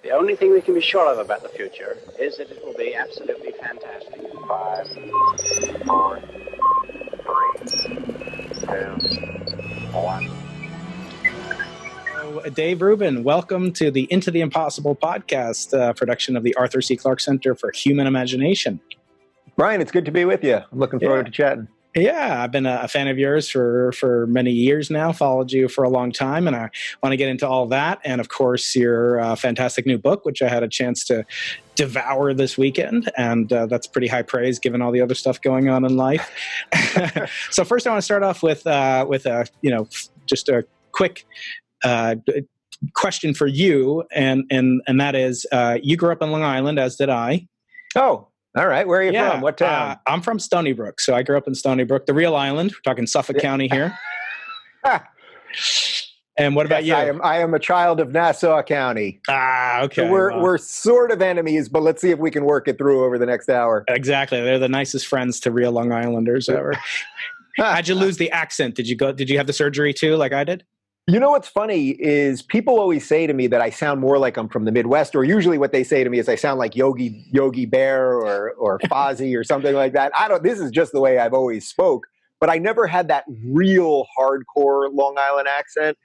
The only thing we can be sure of about the future is that it will be absolutely fantastic. 5, 4, 3, 2, 1. Dave Rubin, welcome to the Into the Impossible podcast, production of the Arthur C. Clarke Center for Human Imagination. Brian, it's good to be with you. I'm looking forward to chatting. Yeah, I've been a fan of yours for many years now, followed you for a long time, and I want to get into all that. And of course, your fantastic new book, which I had a chance to devour this weekend, and that's pretty high praise given all the other stuff going on in life. So first I want to start off with just a quick question for you, and that is, you grew up in Long Island, as did I. Oh, all right. Where are you from? What town? I'm from Stony Brook. So I grew up in Stony Brook, the real island. We're talking Suffolk County here. And what about you? I am a child of Nassau County. Okay. So we're sort of enemies, but let's see if we can work it through over the next hour. Exactly. They're the nicest friends to real Long Islanders ever. How'd you lose the accent? Did you have the surgery too, like I did? You know what's funny is people always say to me that I sound more like I'm from the Midwest, or usually what they say to me is I sound like Yogi Bear or Fozzie or something like that. This is just the way I've always spoke, but I never had that real hardcore Long Island accent.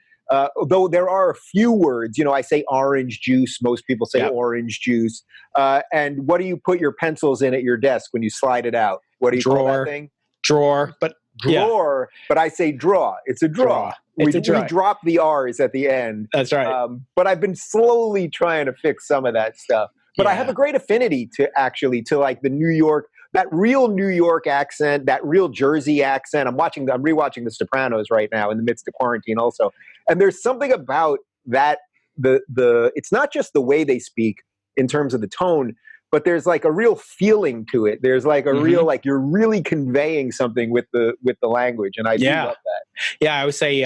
Though there are a few words, I say orange juice. Most people say orange juice. And what do you put your pencils in at your desk when you slide it out? What do you call that thing? Drawer. Drawer, but I say draw. It's a draw. We drop the R's at the end. That's right. But I've been slowly trying to fix some of that stuff. But I have a great affinity to like the New York, that real New York accent, that real Jersey accent. I'm rewatching The Sopranos right now in the midst of quarantine also. And there's something about that, it's not just the way they speak in terms of the tone, but there's like a real feeling to it. There's like a real, like you're really conveying something with the language. And I do love that. Yeah, I would say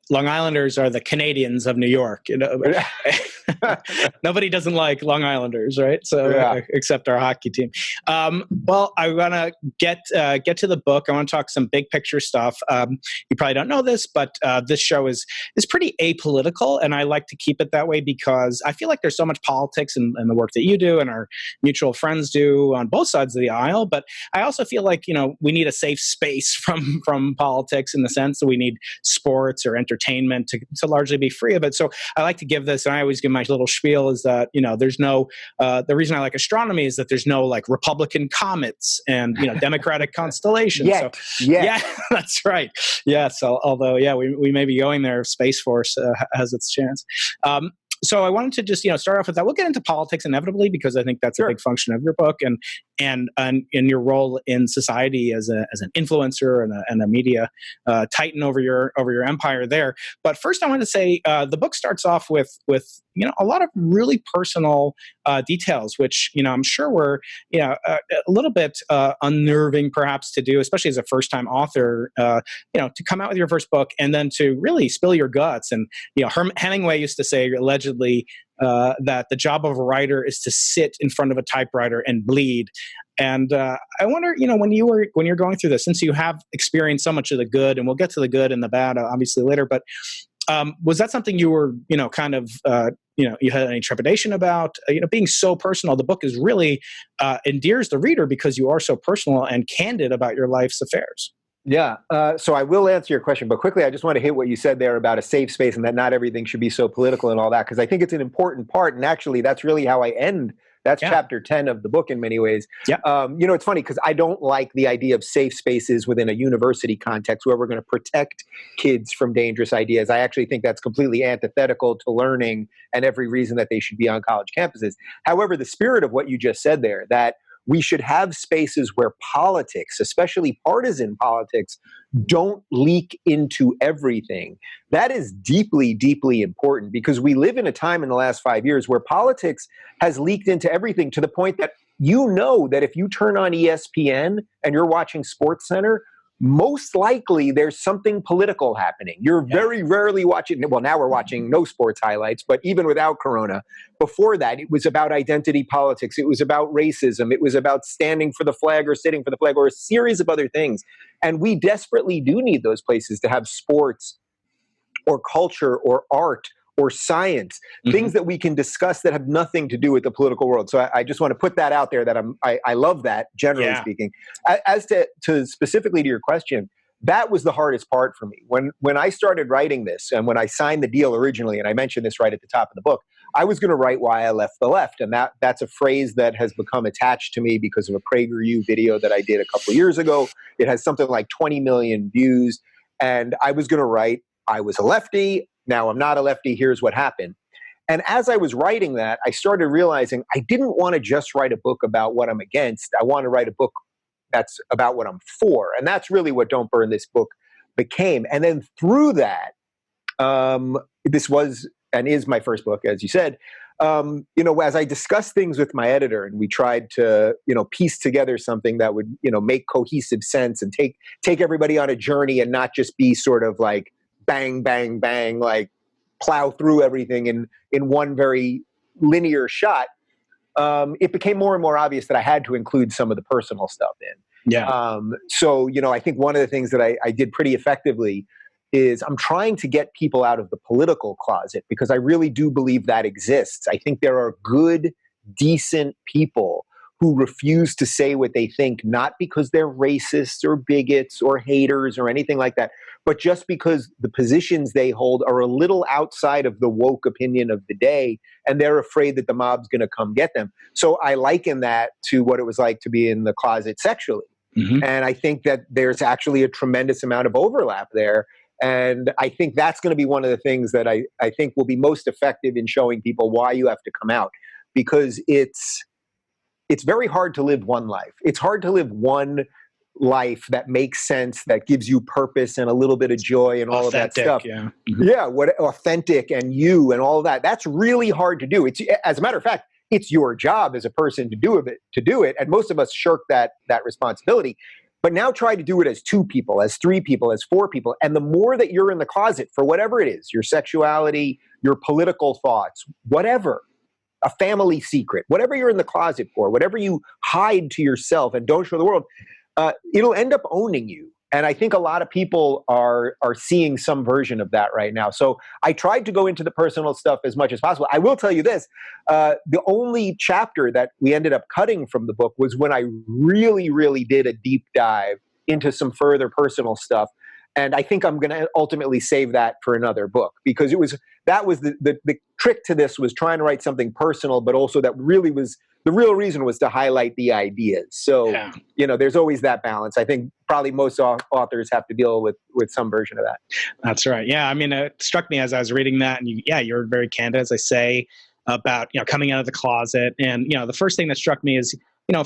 Long Islanders are the Canadians of New York. Nobody doesn't like Long Islanders, right? So except our hockey team. Well, I want to get to the book. I want to talk some big picture stuff. You probably don't know this, but this show is pretty apolitical, and I like to keep it that way because I feel like there's so much politics in the work that you do and our mutual friends do on both sides of the aisle. But I also feel like we need a safe space from politics, in the sense that we need sports or entertainment to largely be free of it. So I like to give this, and I always give my little spiel is that, there's no, the reason I like astronomy is that there's no like Republican comets and, Democratic constallations. Yeah, that's right. Yeah. So although, we may be going there, Space Force has its chance. So I wanted to just, start off with that. We'll get into politics inevitably because I think that's a big function of your book and in your role in society as an influencer and a media titan over your empire there. But first, I want to say the book starts off with a lot of really personal details, which I'm sure were a little bit unnerving perhaps to do, especially as a first time author. To come out with your first book and then to really spill your guts. And Hemingway used to say allegedly that the job of a writer is to sit in front of a typewriter and bleed. And I wonder, when you're going through this, since you have experienced so much of the good, and we'll get to the good and the bad obviously later, but was that something you were, you had any trepidation about? Being so personal, the book is really endears the reader because you are so personal and candid about your life's affairs. Yeah. So I will answer your question, but quickly, I just want to hit what you said there about a safe space and that not everything should be so political and all that, because I think it's an important part. And actually, that's really how I end. That's chapter 10 of the book in many ways. Yeah. It's funny because I don't like the idea of safe spaces within a university context where we're going to protect kids from dangerous ideas. I actually think that's completely antithetical to learning and every reason that they should be on college campuses. However, the spirit of what you just said there, that we should have spaces where politics, especially partisan politics, don't leak into everything. That is deeply, deeply important because we live in a time in the last 5 years where politics has leaked into everything to the point that that if you turn on ESPN and you're watching SportsCenter, most likely there's something political happening. You're very rarely watching, well, now we're watching no sports highlights, but even without Corona, before that, it was about identity politics. It was about racism. It was about standing for the flag or sitting for the flag or a series of other things. And we desperately do need those places to have sports or culture or art or science, things that we can discuss that have nothing to do with the political world. So I just want to put that out there that I love that, generally speaking. As to specifically to your question, that was the hardest part for me. When I started writing this and when I signed the deal originally, and I mentioned this right at the top of the book, I was going to write Why I Left the Left. And that's a phrase that has become attached to me because of a PragerU video that I did a couple of years ago. It has something like 20 million views. And I was going to write, I was a lefty. Now I'm not a lefty. Here's what happened. And as I was writing that, I started realizing I didn't want to just write a book about what I'm against. I want to write a book that's about what I'm for. And that's really what Don't Burn This book became. And then through that, this was and is my first book, as you said, as I discussed things with my editor and we tried to, piece together something that would, make cohesive sense and take everybody on a journey and not just be sort of like bang, bang, bang, like plow through everything in one very linear shot, it became more and more obvious that I had to include some of the personal stuff in. Yeah. So, I think one of the things that I did pretty effectively is I'm trying to get people out of the political closet because I really do believe that exists. I think there are good, decent people who refuse to say what they think, not because they're racists or bigots or haters or anything like that, but just because the positions they hold are a little outside of the woke opinion of the day, and they're afraid that the mob's going to come get them. So I liken that to what it was like to be in the closet sexually. And I think that there's actually a tremendous amount of overlap there. And I think that's going to be one of the things that I think will be most effective in showing people why you have to come out, because it's very hard to live one life. It's hard to live one life that makes sense, that gives you purpose and a little bit of joy and all Authentic, of that stuff. Yeah. Yeah, what authentic and you and all of that. That's really hard to do. It's, as a matter of fact, it's your job as a person to do it. And most of us shirk that responsibility. But now try to do it as 2 people, as 3 people, as 4 people. And the more that you're in the closet for whatever it is, your sexuality, your political thoughts, whatever, a family secret, whatever you're in the closet for, whatever you hide to yourself and don't show the world, it'll end up owning you. And I think a lot of people are seeing some version of that right now. So I tried to go into the personal stuff as much as possible. I will tell you this, the only chapter that we ended up cutting from the book was when I really, really did a deep dive into some further personal stuff. And I think I'm going to ultimately save that for another book, because that was the trick to this, was trying to write something personal, but also that really was the real reason was to highlight the ideas. So, there's always that balance. I think probably most authors have to deal with some version of that. That's right. Yeah. I mean, it struck me as I was reading that, and you're very candid, as I say, about, coming out of the closet. And, the first thing that struck me is,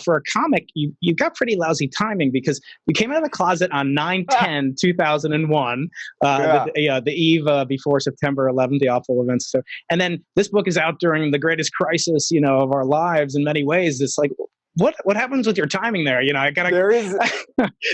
for a comic, you got pretty lousy timing, because you came out of the closet on 9/10/2001, the eve before September 11th, the awful events. And then this book is out during the greatest crisis, of our lives in many ways. It's like, what happens with your timing there? I gotta. There is.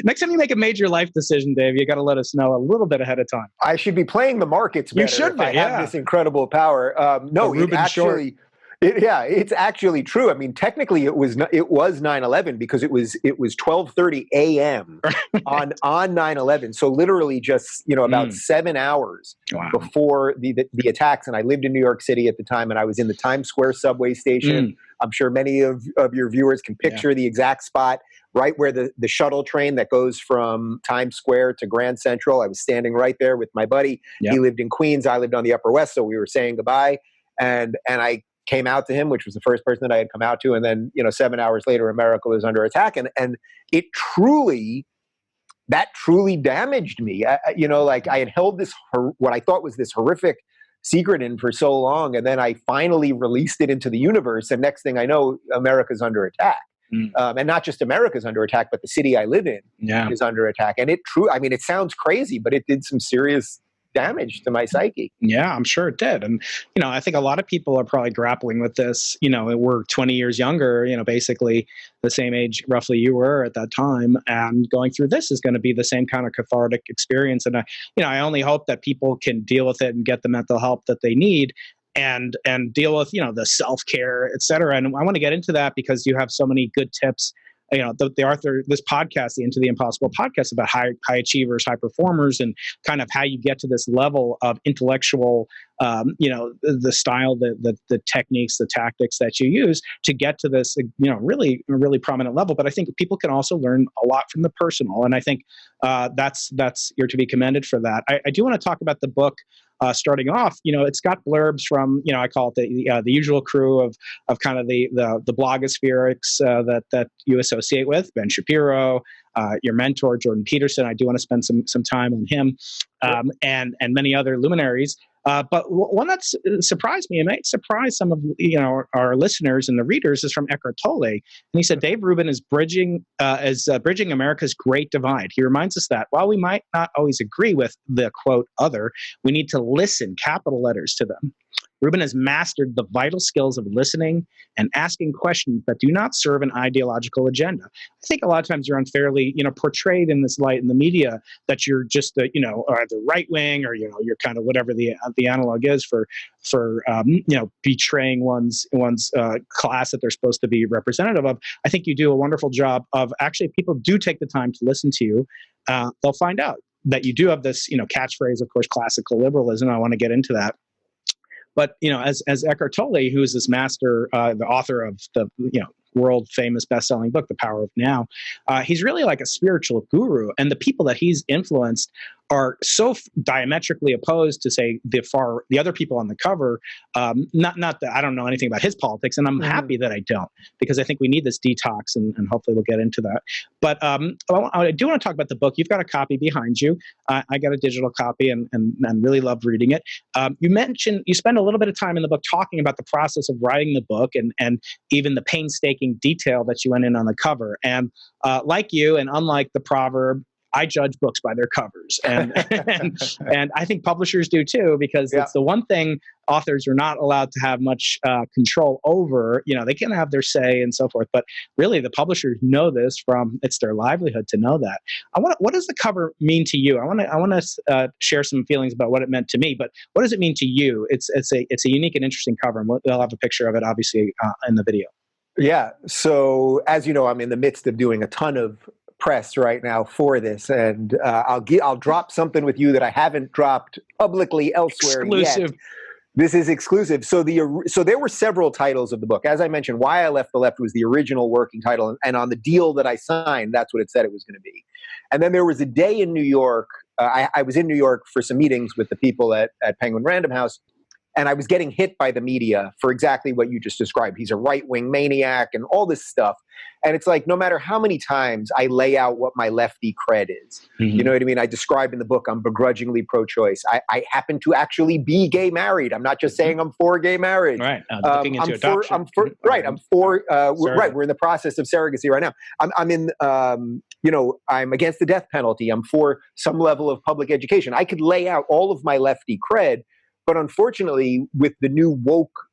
Next time you make a major life decision, Dave, you got to let us know a little bit ahead of time. I should be playing the markets better. You should be. I have this incredible power. No, Rubin actually. It's actually true. I mean, technically, it was 9/11 because it was 12:30 a.m. on 9/11. So literally, just about 7 hours before the attacks. And I lived in New York City at the time, and I was in the Times Square subway station. I'm sure many of your viewers can picture the exact spot, right where the shuttle train that goes from Times Square to Grand Central. I was standing right there with my buddy. He lived in Queens. I lived on the Upper West, so we were saying goodbye, and I came out to him, which was the first person that I had come out to. And then, 7 hours later, America was under attack. And it truly damaged me. I had held this, what I thought was this horrific secret in for so long. And then I finally released it into the universe. And next thing I know, America's under attack. And not just America's under attack, but the city I live in is under attack. And it sounds crazy, but it did some serious damage to my psyche. Yeah, I'm sure it did. And, I think a lot of people are probably grappling with this. We're 20 years younger, basically the same age roughly you were at that time. And going through this is going to be the same kind of cathartic experience. And, I only hope that people can deal with it and get the mental help that they need and deal with, the self-care, et cetera. And I want to get into that because you have so many good tips this podcast, the Into the Impossible podcast, about high achievers, high performers, and kind of how you get to this level of intellectual, the style, the techniques, the tactics that you use to get to this, really, really prominent level. But I think people can also learn a lot from the personal, and I think you're to be commended for that. I do want to talk about the book. Starting off, it's got blurbs from, I call it the usual crew of kind of the blogospherics that you associate with, Ben Shapiro, your mentor Jordan Peterson. I do want to spend some time on him, and many other luminaries. But one that's surprised me, and might surprise some of our listeners and the readers, is from Eckhart Tolle. And he said Dave Rubin is bridging America's great divide. He reminds us that while we might not always agree with the quote other, we need to listen, capital letters, to them. Rubin has mastered the vital skills of listening and asking questions that do not serve an ideological agenda. I think a lot of times you're unfairly, portrayed in this light in the media that you're just the, either right wing or you're kind of whatever the analog is for betraying one's class that they're supposed to be representative of. I think you do a wonderful job of actually, if people do take the time to listen to you, they'll find out that you do have this catchphrase, of course, classical liberalism. I want to get into that. But, as Eckhart Tolle, who is this master, the author of the, world famous best-selling book, The Power of Now, he's really like a spiritual guru. And the people that he's influenced are so diametrically opposed to, say, the other people on the cover. Not that I don't know anything about his politics, and I'm happy that I don't, because I think we need this detox, and hopefully we'll get into that. But I do want to talk about the book. You've got a copy behind you. I got a digital copy and really loved reading it. You mentioned you spend a little bit of time in the book talking about the process of writing the book and even the painstaking detail that you went in on the cover. And like you, and unlike the proverb, I judge books by their covers, and I think publishers do too, because it's the one thing authors are not allowed to have much control over. They can have their say and so forth, but really the publishers know this it's their livelihood to know that. What does the cover mean to you? I want to share some feelings about what it meant to me, but what does it mean to you? It's a unique and interesting cover, and we'll have a picture of it obviously in the video. Yeah. So as you know, I'm in the midst of doing a ton of press right now for this, and I'll drop something with you that I haven't dropped publicly elsewhere yet. This is exclusive. So there were several titles of the book. As I mentioned, Why I Left the Left was the original working title, and on the deal that I signed, that's what it said it was going to be. And then there was a day in New York. I was in New York for some meetings with the people at Penguin Random House, and I was getting hit by the media for exactly what you just described. He's a right-wing maniac and all this stuff. And it's like, no matter how many times I lay out what my lefty cred is, you know what I mean? I describe in the book, I'm begrudgingly pro-choice. I happen to actually be gay married. I'm not just saying I'm for gay marriage. Right. Looking into adoption. We're in the process of surrogacy right now. I'm against the death penalty. I'm for some level of public education. I could lay out all of my lefty cred. But unfortunately, with the new woke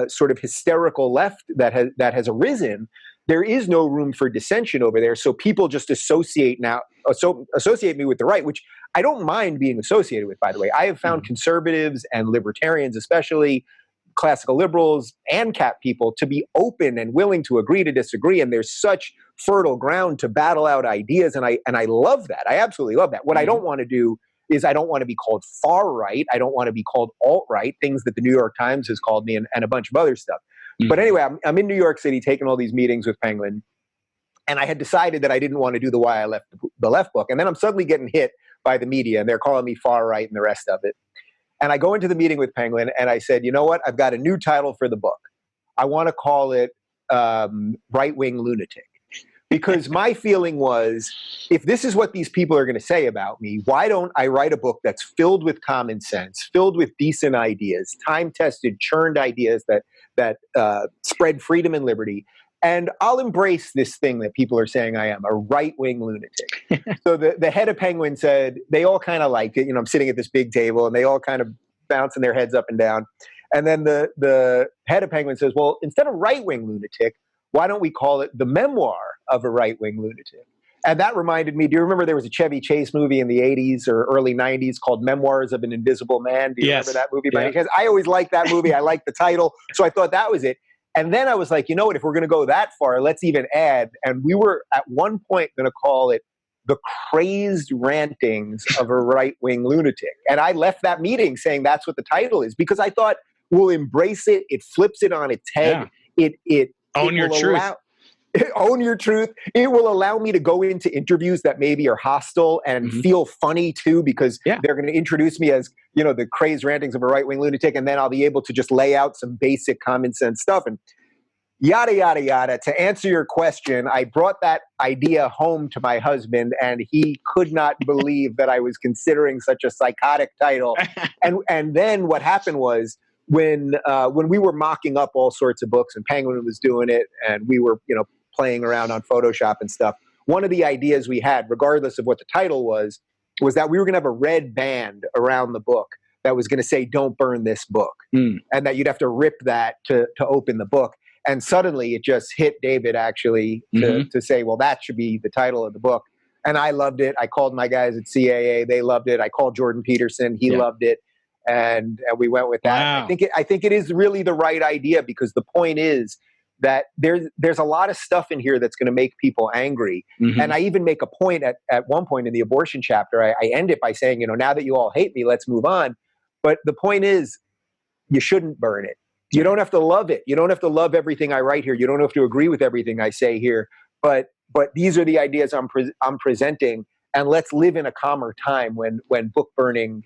sort of hysterical left that has arisen, there is no room for dissension over there. So people just associate me with the right, which I don't mind being associated with, by the way. I have found conservatives and libertarians, especially classical liberals and cat people, to be open and willing to agree to disagree. And there's such fertile ground to battle out ideas. And I love that. I absolutely love that. What I don't want to do is I don't want to be called far right. I don't want to be called alt right, things that the New York Times has called me, and a bunch of other stuff. But anyway, I'm in New York City taking all these meetings with Penguin, and I had decided that I didn't want to do the Why I Left the Left book. And then I'm suddenly getting hit by the media, and they're calling me far right and the rest of it. And I go into the meeting with Penguin, and I said, you know what? I've got a new title for the book. I want to call it Right-Wing Lunatic. Because my feeling was, if this is what these people are going to say about me, why don't I write a book that's filled with common sense, filled with decent ideas, time-tested, churned ideas that spread freedom and liberty, and I'll embrace this thing that people are saying I am, a right-wing lunatic. So the head of Penguin said, they all kind of liked it. I'm sitting at this big table, and they all kind of bouncing their heads up and down. And then the head of Penguin says, well, instead of right-wing lunatic, why don't we call it the memoir of a right-wing lunatic? And that reminded me, do you remember there was a Chevy Chase movie in the 80s or early 90s called Memoirs of an Invisible Man? Do you remember that movie? Because I always liked that movie. I liked the title. So I thought that was it. And then I was like, you know what, if we're going to go that far, let's even add, and we were at one point going to call it the crazed rantings of a right-wing lunatic. And I left that meeting saying that's what the title is, because I thought we'll embrace it. It flips it on its head. It own your truth. Own your truth. It will allow me to go into interviews that maybe are hostile and feel funny too, because they're going to introduce me as, you know, the crazed rantings of a right-wing lunatic, and then I'll be able to just lay out some basic common sense stuff and yada, yada, yada. To answer your question, I brought that idea home to my husband, and he could not believe that I was considering such a psychotic title. And then what happened was, when we were mocking up all sorts of books, and Penguin was doing it, and we were, you know, playing around on Photoshop and stuff, one of the ideas we had, regardless of what the title was that we were going to have a red band around the book that was going to say, "Don't burn this book," and that you'd have to rip that to open the book. And suddenly it just hit David actually to say, well, that should be the title of the book. And I loved it. I called my guys at CAA. They loved it. I called Jordan Peterson. He loved it. And we went with that. Wow. I think it is really the right idea, because the point is that there's a lot of stuff in here that's going to make people angry. And I even make a point at one point in the abortion chapter, I end it by saying, you know, now that you all hate me, let's move on. But the point is, you shouldn't burn it. You don't have to love it. You don't have to love everything I write here. You don't have to agree with everything I say here. But these are the ideas I'm presenting, and let's live in a calmer time when book burning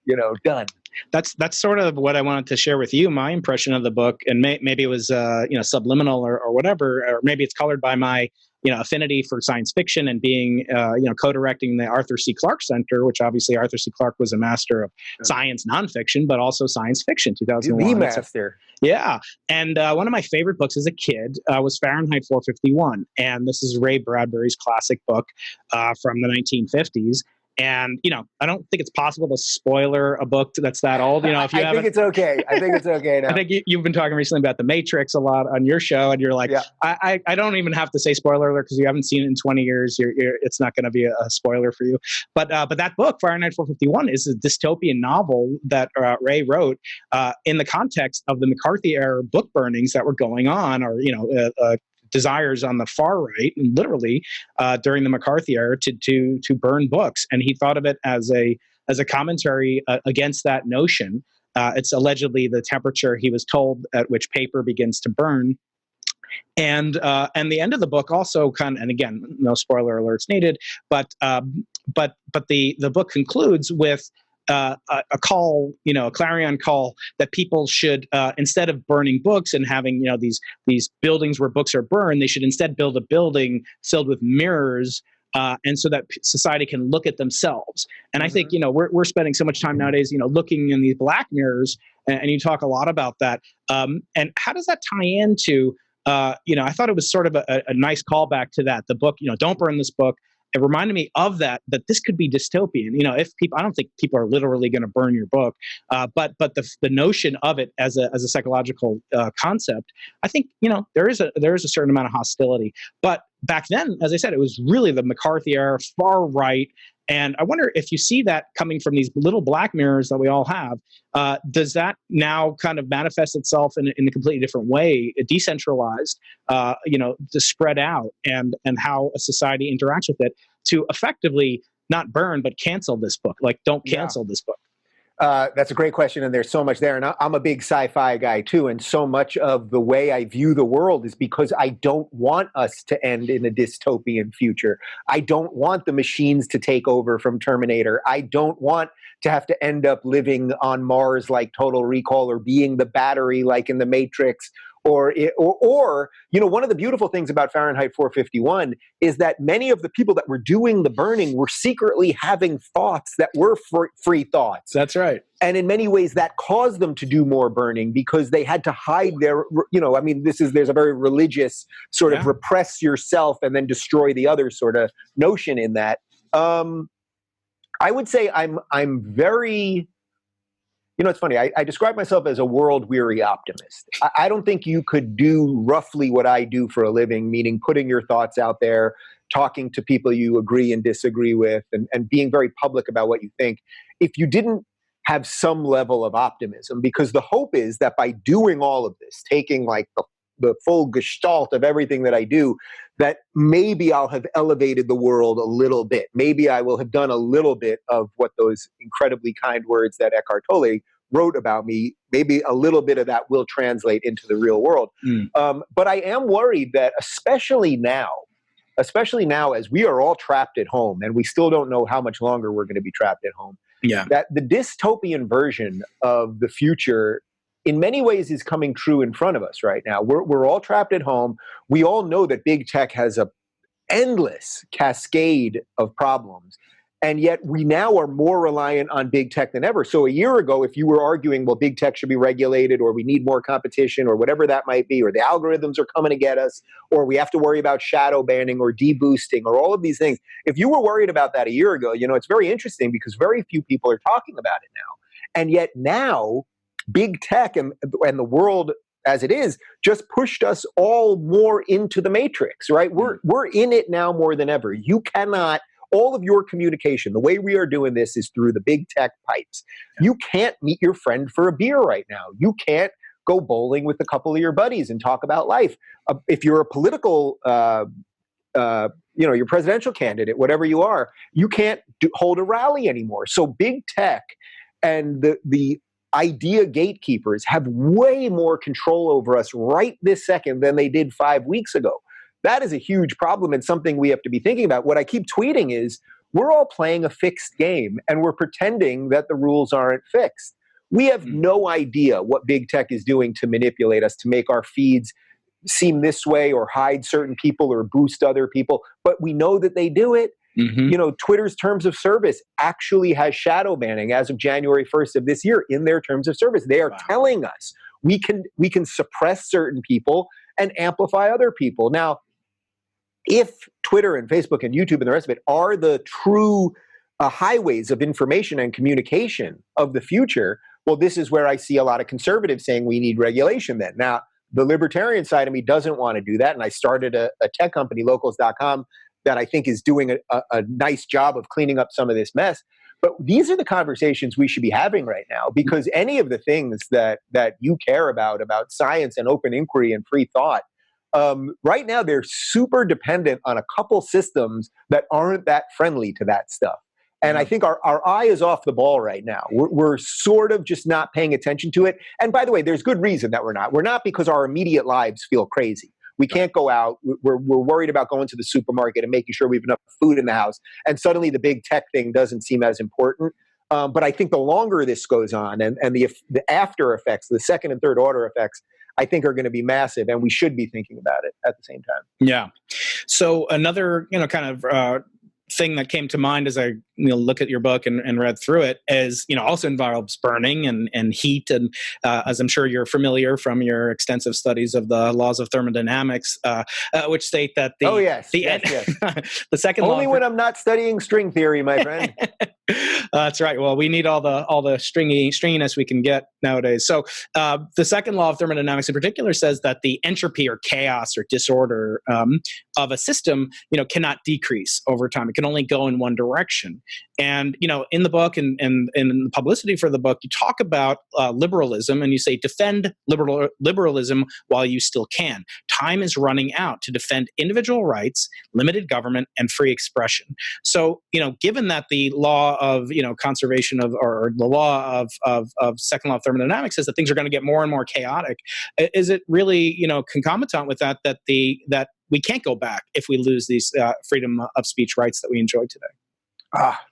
you know, done. That's sort of what I wanted to share with you, my impression of the book, and maybe it was you know, subliminal or whatever, or maybe it's colored by my, you know, affinity for science fiction and being you know, co-directing the Arthur C. Clarke Center, which obviously Arthur C. Clarke was a master of science nonfiction, but also science fiction. 2001, the master. Yeah, and one of my favorite books as a kid was Fahrenheit 451, and this is Ray Bradbury's classic book from the 1950s. And, you know, I don't think it's possible to spoiler a book that's that old. You know, if you I think it's okay. I think it's okay now. I think you've been talking recently about The Matrix a lot on your show, and you're like, I don't even have to say spoiler alert because you haven't seen it in 20 years. It's not going to be a spoiler for you. But that book, Fahrenheit 451, is a dystopian novel that Ray wrote in the context of the McCarthy era book burnings that were going on, or, you know, desires on the far right, and literally during the McCarthy era, to burn books, and he thought of it as a commentary against that notion. It's allegedly the temperature, he was told, at which paper begins to burn. And the end of the book also and again, no spoiler alerts needed, but the book concludes with a call, you know, a clarion call that people should, instead of burning books and having, you know, these buildings where books are burned, they should instead build a building filled with mirrors, and so that society can look at themselves. And I think, you know, we're spending so much time nowadays, you know, looking in these black mirrors, and you talk a lot about that. And how does that tie into, you know, I thought it was sort of a nice callback to that. The book, you know, Don't Burn This Book. It reminded me of that this could be dystopian. You know, if people, I don't think people are literally going to burn your book, but the notion of it as a psychological concept, I think, you know, there is a certain amount of hostility. But back then, as I said, it was really the McCarthy era, far right. And I wonder if you see that coming from these little black mirrors that we all have, does that now kind of manifest itself in a completely different way, decentralized, you know, to spread out, and how a society interacts with it to effectively not burn, but cancel this book? Like, don't cancel this book. That's a great question, and there's so much there. And I'm a big sci-fi guy too, and so much of the way I view the world is because I don't want us to end in a dystopian future. I don't want the machines to take over from Terminator. I don't want to have to end up living on Mars like Total Recall, or being the battery like in The Matrix. Or, you know, one of the beautiful things about Fahrenheit 451 is that many of the people that were doing the burning were secretly having thoughts that were free thoughts. That's right. And in many ways that caused them to do more burning, because they had to hide their, you know, I mean, there's a very religious sort of repress yourself and then destroy the other sort of notion in that. I would say I'm very... You know, it's funny. I describe myself as a world-weary optimist. I don't think you could do roughly what I do for a living, meaning putting your thoughts out there, talking to people you agree and disagree with, and being very public about what you think, if you didn't have some level of optimism, because the hope is that by doing all of this, taking like the full gestalt of everything that I do, that maybe I'll have elevated the world a little bit. Maybe I will have done a little bit of what those incredibly kind words that Eckhart Tolle wrote about me, maybe a little bit of that will translate into the real world. But I am worried that especially now as we are all trapped at home, and we still don't know how much longer we're going to be trapped at home, that the dystopian version of the future in many ways is coming true in front of us right now. We're all trapped at home. We all know that big tech has a endless cascade of problems. And yet we now are more reliant on big tech than ever. So a year ago, if you were arguing, well, big tech should be regulated, or we need more competition, or whatever that might be, or the algorithms are coming to get us, or we have to worry about shadow banning or deboosting, or all of these things. If you were worried about that a year ago, it's very interesting because very few people are talking about it now. And yet now, big tech and the world as it is just pushed us all more into the matrix, right? We're in it now more than ever. You cannot, all of your communication, the way we are doing this is through the big tech pipes. You can't meet your friend for a beer right now. You can't go bowling with a couple of your buddies and talk about life. If you're a political, your presidential candidate, whatever you are, you can't hold a rally anymore. So big tech and the idea gatekeepers have way more control over us right this second than they did 5 weeks ago. That is a huge problem and something we have to be thinking about. What I keep tweeting is we're all playing a fixed game and we're pretending that the rules aren't fixed. We have no idea what big tech is doing to manipulate us, to make our feeds seem this way or hide certain people or boost other people, but we know that they do it. Twitter's terms of service actually has shadow banning as of January 1st of this year in their terms of service. They are telling us we can suppress certain people and amplify other people. Now, if Twitter and Facebook and YouTube and the rest of it are the true highways of information and communication of the future, well, this is where I see a lot of conservatives saying we need regulation then. Now, the libertarian side of me doesn't want to do that, and I started a tech company, locals.com, that I think is doing a nice job of cleaning up some of this mess. But these are the conversations we should be having right now, because any of the things that you care about science and open inquiry and free thought, right now they're super dependent on a couple systems that aren't that friendly to that stuff. And I think our eye is off the ball right now. We're sort of just not paying attention to it. And by the way, there's good reason that we're not. We're not because our immediate lives feel crazy. We can't go out. We're worried about going to the supermarket and making sure we have enough food in the house. And suddenly the big tech thing doesn't seem as important. But I think the longer this goes on and the after effects, the second and third order effects, I think are going to be massive. And we should be thinking about it at the same time. Yeah. So another, kind of thing that came to mind as I look at your book and read through it is, also involves burning and heat. And as I'm sure you're familiar from your extensive studies of the laws of thermodynamics, which state that yes. the second only law when I'm not studying string theory, my friend. That's right. Well, we need all the stringiness we can get nowadays. So the second law of thermodynamics in particular says that the entropy or chaos or disorder of a system, cannot decrease over time. It can only go in one direction. And, in the book and in the publicity for the book, you talk about liberalism and you say, defend liberalism while you still can. Time is running out to defend individual rights, limited government, and free expression. So, given that the law of, conservation of, or the law of second law of thermodynamics says that things are going to get more and more chaotic, is it really, concomitant with that we can't go back if we lose these freedom of speech rights that we enjoy today?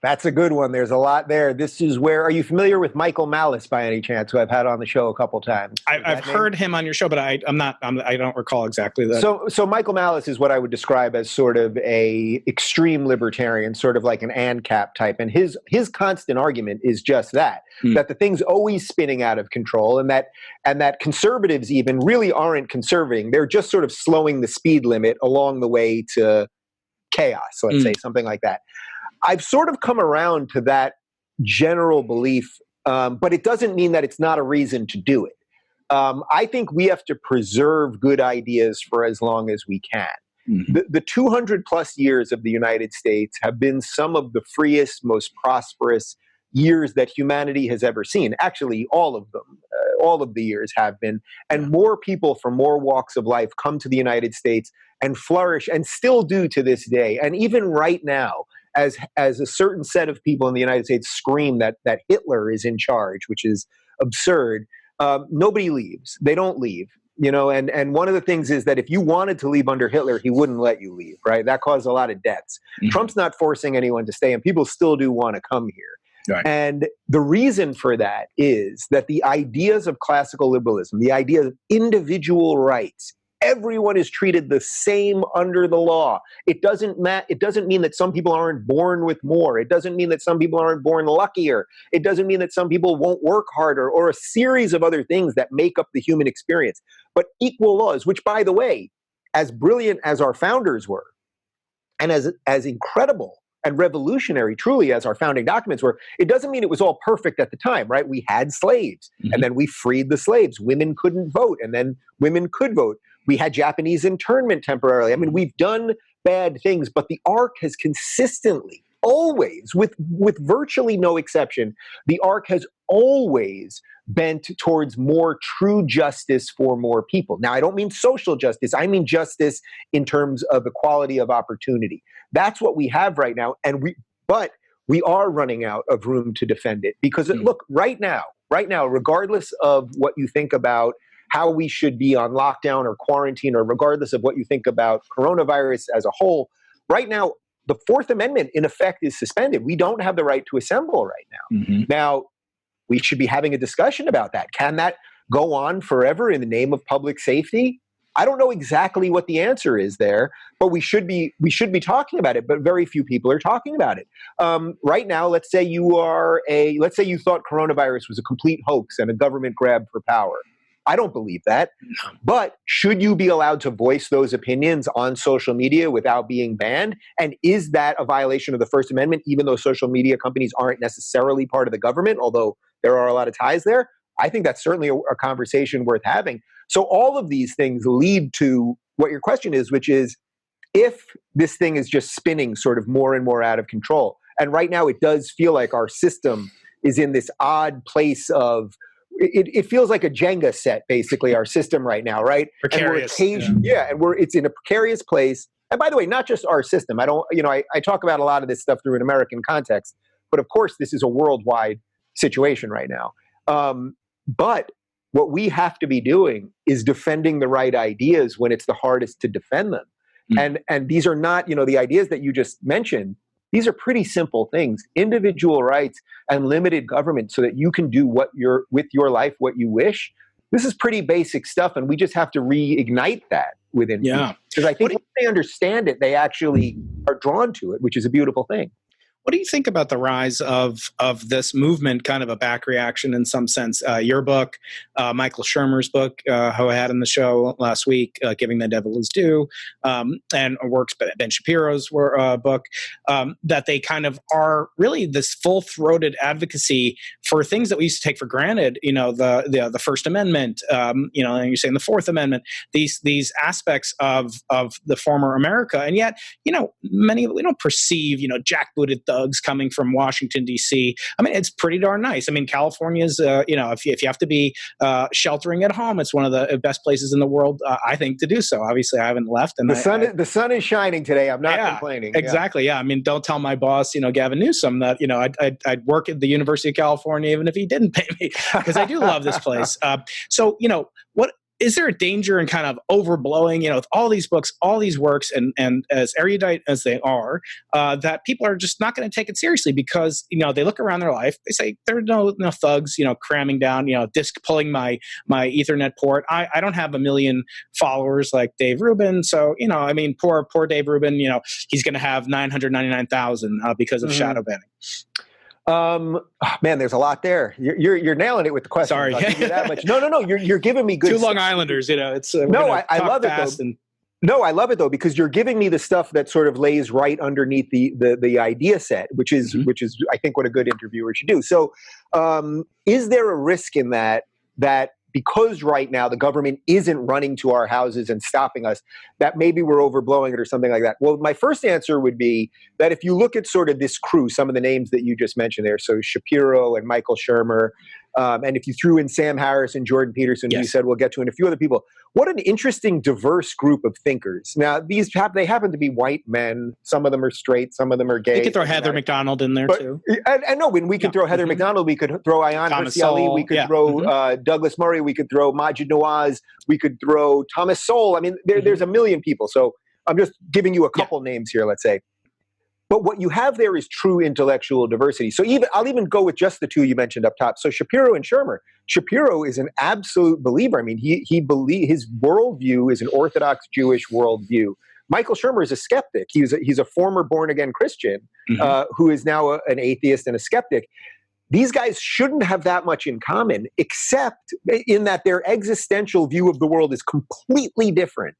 That's a good one. There's a lot there. This is where, are you familiar with Michael Malice by any chance, who I've had on the show a couple times? I've heard him on your show, but I don't recall exactly that. So Michael Malice is what I would describe as sort of a extreme libertarian, sort of like an ANCAP type. And his constant argument is just that the thing's always spinning out of control, and that conservatives even really aren't conserving. They're just sort of slowing the speed limit along the way to chaos, let's say, something like that. I've sort of come around to that general belief, but it doesn't mean that it's not a reason to do it. I think we have to preserve good ideas for as long as we can. The 200 plus years of the United States have been some of the freest, most prosperous years that humanity has ever seen. Actually, all of them, all of the years have been. And more people from more walks of life come to the United States and flourish, and still do to this day. And even right now, as a certain set of people in the United States scream that Hitler is in charge, which is absurd, nobody leaves. They don't leave. You know, and one of the things is that if you wanted to leave under Hitler, he wouldn't let you leave, right? That caused a lot of deaths. Mm-hmm. Trump's not forcing anyone to stay, and people still do want to come here. Right. And the reason for that is that the ideas of classical liberalism, the idea of individual rights, everyone is treated the same under the law. It doesn't mean that some people aren't born with more. It doesn't mean that some people aren't born luckier. It doesn't mean that some people won't work harder, or a series of other things that make up the human experience. But equal laws, which, by the way, as brilliant as our founders were, and as incredible and revolutionary truly as our founding documents were, it doesn't mean it was all perfect at the time, right? We had slaves, and then we freed the slaves. Women couldn't vote, and then women could vote. We had Japanese internment temporarily. I mean, we've done bad things, but the arc has consistently, always, with virtually no exception, the arc has always bent towards more true justice for more people. Now, I don't mean social justice. I mean justice in terms of equality of opportunity. That's what we have right now, but we are running out of room to defend it. Because look, right now, regardless of what you think about how we should be on lockdown or quarantine, or regardless of what you think about coronavirus as a whole, right now, the Fourth Amendment, in effect, is suspended. We don't have the right to assemble right now. Mm-hmm. Now, we should be having a discussion about that. Can that go on forever in the name of public safety? I don't know exactly what the answer is there, but we should be talking about it. But very few people are talking about it right now. Let's say you thought coronavirus was a complete hoax and a government grab for power. I don't believe that. But should you be allowed to voice those opinions on social media without being banned? And is that a violation of the First Amendment, even though social media companies aren't necessarily part of the government, although there are a lot of ties there? I think that's certainly a conversation worth having. So all of these things lead to what your question is, which is, if this thing is just spinning sort of more and more out of control, and right now it does feel like our system is in this odd place of, it feels like a Jenga set, basically, our system right now, right? Precarious. And it's in a precarious place. And by the way, not just our system. I talk about a lot of this stuff through an American context, but of course, this is a worldwide situation right now. But what we have to be doing is defending the right ideas when it's the hardest to defend them. Mm. And these are not, the ideas that you just mentioned. These are pretty simple things: individual rights and limited government, so that you can do with your life what you wish. This is pretty basic stuff, and we just have to reignite that within people. Because I think when they understand it, they actually are drawn to it, which is a beautiful thing. What do you think about the rise of this movement, kind of a back reaction in some sense? Your book, Michael Shermer's book, who I had on the show last week, Giving the Devil His Due, and works Ben Shapiro's book, that they kind of are really this full-throated advocacy for things that we used to take for granted. The First Amendment, and you're saying the Fourth Amendment, these aspects of the former America, and yet, many we don't perceive, jackbooted thugs coming from Washington, D.C. I mean, it's pretty darn nice. I mean, California's, if you have to be sheltering at home, it's one of the best places in the world, I think, to do so. Obviously, I haven't left. And the sun is shining today. I'm not complaining. Exactly. Yeah. I mean, don't tell my boss, Gavin Newsom, that, I'd work at the University of California even if he didn't pay me, because I do love this place. So, what is there a danger in kind of overblowing, with all these books, all these works, and as erudite as they are, that people are just not going to take it seriously because, they look around their life, they say, there are no thugs, cramming down, disc pulling my Ethernet port. I don't have 1 million followers like Dave Rubin. So, poor Dave Rubin, he's going to have 999,000 because of shadow banning. Man, there's a lot there. You're nailing it with the question. Sorry. I'll give you that much. No. You're giving me good. Two Long Islanders, it's I love it though. No, I love it though, because you're giving me the stuff that sort of lays right underneath the idea set, which is I think what a good interviewer should do. So, is there a risk in that because right now the government isn't running to our houses and stopping us, that maybe we're overblowing it or something like that? Well, my first answer would be that if you look at sort of this crew, some of the names that you just mentioned there, so Shapiro and Michael Shermer, and if you threw in Sam Harris and Jordan Peterson, who you said we'll get to, and a few other people, what an interesting, diverse group of thinkers. Now, they happen to be white men. Some of them are straight. Some of them are gay. You could throw Heather McDonald in there, too. I know, when we could throw Heather McDonald, we could throw Ayan Hirsi Ali, we could throw Douglas Murray, we could throw Majid Nawaz, we could throw Thomas Sowell. I mean, there's a million people. So I'm just giving you a couple names here, let's say. But what you have there is true intellectual diversity. So I'll even go with just the two you mentioned up top. So Shapiro and Shermer. Shapiro is an absolute believer. I mean, his worldview is an Orthodox Jewish worldview. Michael Shermer is a skeptic. He's a former born-again Christian who is now an atheist and a skeptic. These guys shouldn't have that much in common, except in that their existential view of the world is completely different.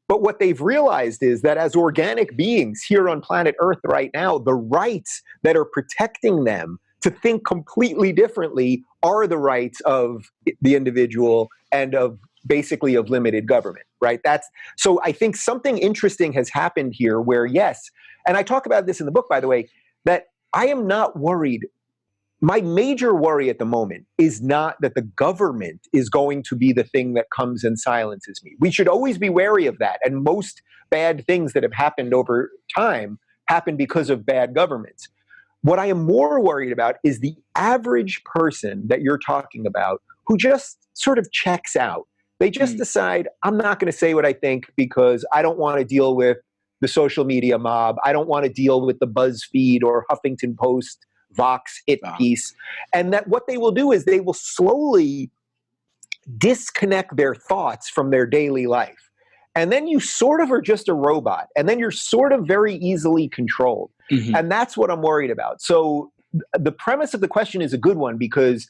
But what they've realized is that as organic beings here on planet Earth right now, the rights that are protecting them to think completely differently are the rights of the individual and of limited government, right? So I think something interesting has happened here where, yes, and I talk about this in the book, by the way, that I am not worried. My major worry at the moment is not that the government is going to be the thing that comes and silences me. We should always be wary of that. And most bad things that have happened over time happen because of bad governments. What I am more worried about is the average person that you're talking about who just sort of checks out. They just decide, I'm not going to say what I think because I don't want to deal with the social media mob. I don't want to deal with the BuzzFeed or Huffington Post Vox hit piece. And that what they will do is they will slowly disconnect their thoughts from their daily life. And then you sort of are just a robot. And then you're sort of very easily controlled. And that's what I'm worried about. So the premise of the question is a good one because,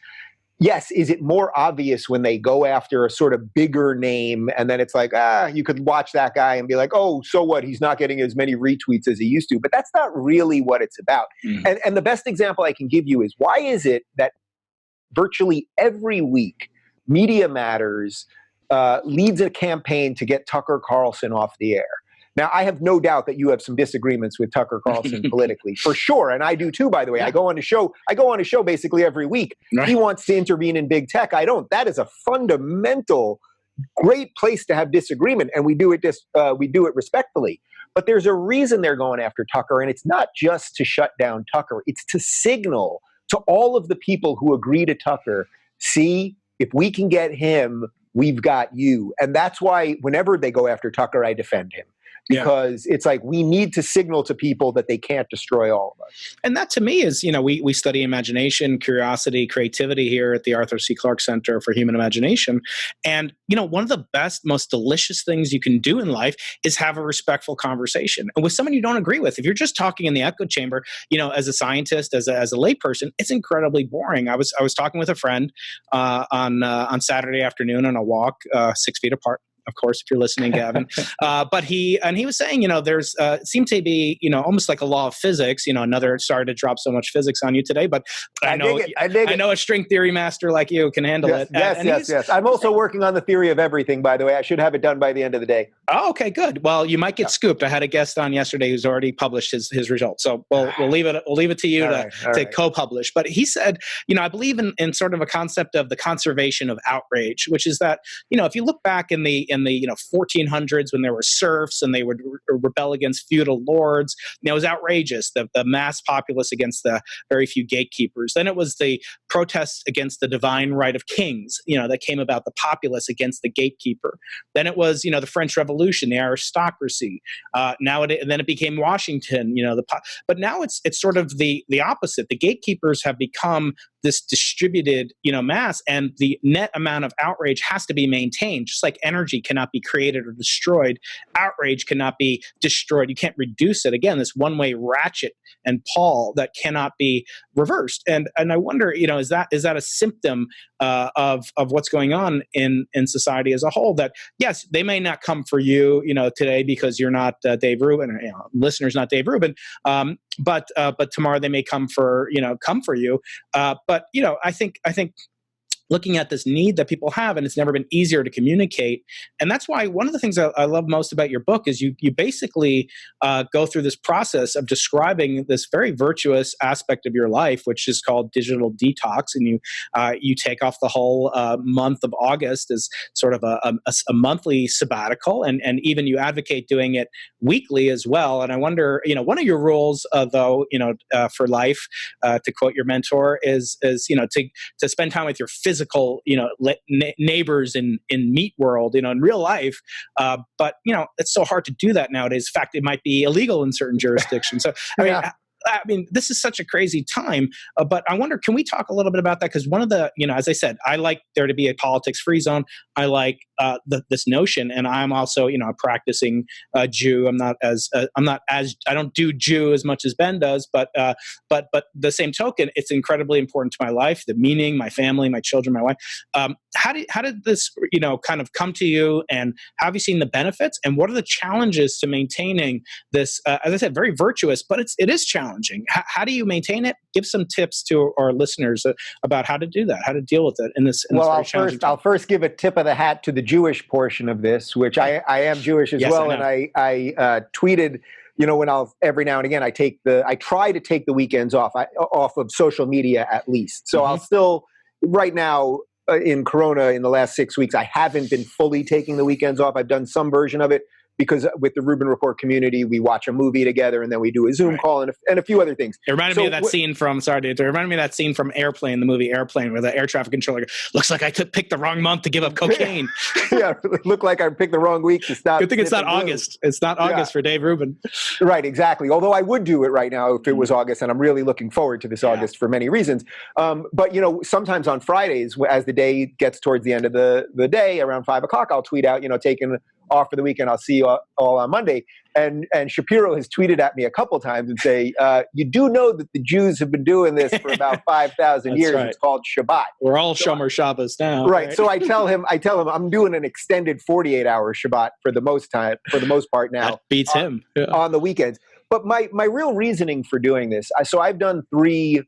yes, is it more obvious when they go after a sort of bigger name and then it's like, you could watch that guy and be like, oh, so what? He's not getting as many retweets as he used to. But that's not really what it's about. And the best example I can give you is why is it that virtually every week Media Matters leads a campaign to get Tucker Carlson off the air? Now, I have no doubt that you have some disagreements with Tucker Carlson politically, for sure, and I do too. By the way, I go on a show basically every week. Right. He wants to intervene in big tech. I don't. That is a fundamental, great place to have disagreement, and we do it respectfully. But there's a reason they're going after Tucker, and it's not just to shut down Tucker. It's to signal to all of the people who agree to Tucker, see, if we can get him, we've got you. And that's why whenever they go after Tucker, I defend him. Because it's like we need to signal to people that they can't destroy all of us. And that to me is, we study imagination, curiosity, creativity here at the Arthur C. Clarke Center for Human Imagination. And, one of the best, most delicious things you can do in life is have a respectful conversation. And with someone you don't agree with, if you're just talking in the echo chamber, as a scientist, as a layperson, it's incredibly boring. I was talking with a friend on Saturday afternoon on a walk, 6 feet apart. Of course, if you're listening, Gavin. But he was saying, there's seemed to be, almost like a law of physics. Sorry to drop so much physics on you today, but I know a string theory master like you can handle it. Yes. I'm also working on the theory of everything, by the way. I should have it done by the end of the day. Oh, okay, good. Well, you might get scooped. I had a guest on yesterday who's already published his results. So we'll leave it to you to co-publish. But he said, I believe in sort of a concept of the conservation of outrage, which is that, if you look back in the 1400s when there were serfs and they would rebel against feudal lords, it was outrageous, the mass populace against the very few gatekeepers. Then it was the protests against the divine right of kings, that came about, the populace against the gatekeeper. Then it was, the French Revolution, the aristocracy. Then it became Washington, but now it's sort of the opposite. The gatekeepers have become this distributed, mass, and the net amount of outrage has to be maintained. Just like energy cannot be created or destroyed, outrage cannot be destroyed. You can't reduce it. Again, this one-way ratchet and pawl that cannot be reversed. And I wonder, is that a symptom of what's going on in society as a whole? That yes, they may not come for you, today because you're not Dave Rubin, or listeners not Dave Rubin. But tomorrow they may come for you. But I think looking at this need that people have, and it's never been easier to communicate. And that's why one of the things I love most about your book is you basically go through this process of describing this very virtuous aspect of your life, which is called digital detox. And you take off the whole month of August as sort of a monthly sabbatical, and even you advocate doing it weekly as well. And I wonder, one of your rules, though, for life, to quote your mentor, is to spend time with your physical, neighbors in meat world, in real life. But it's so hard to do that nowadays. In fact, it might be illegal in certain jurisdictions. So I mean, this is such a crazy time, but I wonder, can we talk a little bit about that? Because one of the, as I said, I like there to be a politics-free zone. I like this notion, and I'm also, a practicing Jew. I don't do Jew as much as Ben does, but the same token, it's incredibly important to my life, the meaning, my family, my children, my wife. How did this, kind of come to you, and have you seen the benefits, and what are the challenges to maintaining this, as I said, very virtuous, but it is challenging. How do you maintain it? Give some tips to our listeners about how to do that, how to deal with it in this. I'll first give a tip of the hat to the Jewish portion of this, which I am Jewish as well, and I tweeted. When every now and again I try to take the weekends off of social media at least. So I'll still right now in Corona in the last 6 weeks I haven't been fully taking the weekends off. I've done some version of it, because with the Rubin Report community, we watch a movie together and then we do a Zoom call and a few other things. It reminded me of that scene from, Airplane, the movie Airplane, where the air traffic controller looks like I picked the wrong month to give up cocaine. Yeah, it looked like I picked the wrong week to stop. Good thing it's not August. It's not August for Dave Rubin. Right, exactly. Although I would do it right now if it was August, and I'm really looking forward to this August for many reasons. But, sometimes on Fridays, as the day gets towards the end of the day, around 5 o'clock, I'll tweet out, taking off for the weekend. I'll see you all on Monday. And Shapiro has tweeted at me a couple times and say, you do know that the Jews have been doing this for about 5,000 years. Right. It's called Shabbat. We're all Shomer Shabbos now. Right. So I tell him I'm doing an extended 48-hour Shabbat for the most part now. That beats him. Yeah. On the weekends. But my real reasoning for doing this, so I've done 3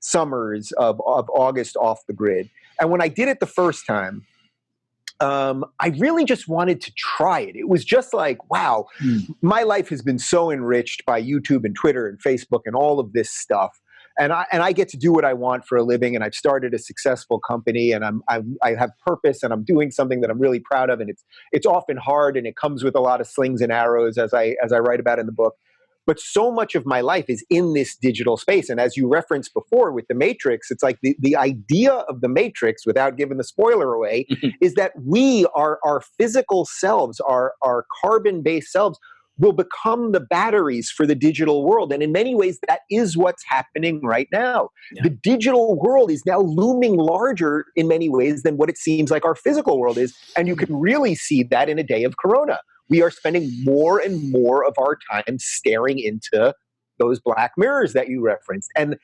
summers of August off the grid. And when I did it the first time, I really just wanted to try it. It was just like, wow, my life has been so enriched by YouTube and Twitter and Facebook and all of this stuff. And I get to do what I want for a living, and I've started a successful company, and I have purpose, and I'm doing something that I'm really proud of, and it's often hard, and it comes with a lot of slings and arrows, as I write about in the book. But so much of my life is in this digital space. And as you referenced before with the Matrix, it's like the idea of the Matrix, without giving the spoiler away, is that our physical selves, our carbon-based selves, will become the batteries for the digital world. And in many ways, that is what's happening right now. Yeah. The digital world is now looming larger in many ways than what it seems like our physical world is. And you can really see that in a day of Corona. We are spending more and more of our time staring into those black mirrors that you referenced. And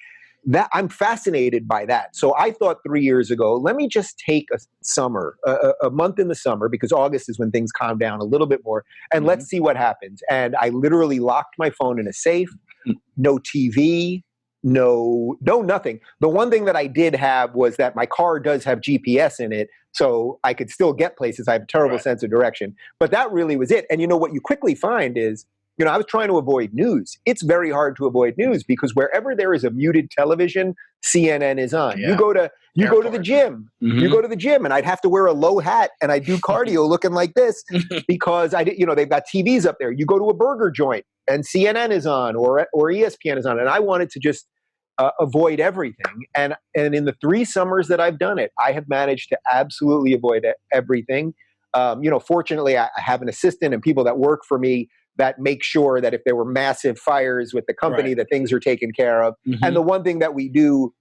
that I'm fascinated by that. So I thought 3 years ago, let me just take a summer, a month in the summer, because August is when things calm down a little bit more, and let's see what happens. And I literally locked my phone in a safe, no TV, no nothing. The one thing that I did have was that my car does have GPS in it, so I could still get places. I have a terrible sense of direction. But that really was it. And what you quickly find is, I was trying to avoid news. It's very hard to avoid news because wherever there is a muted television, CNN is on. Yeah. You go to the gym. You go to the gym, and I'd have to wear a low hat, and I do cardio looking like this because they've got TVs up there. You go to a burger joint, and CNN is on, or ESPN is on, and I wanted to just avoid everything. And in the 3 summers that I've done it, I have managed to absolutely avoid everything. Fortunately, I have an assistant and people that work for me that make sure that if there were massive fires with the company, that things are taken care of. And the one thing that we do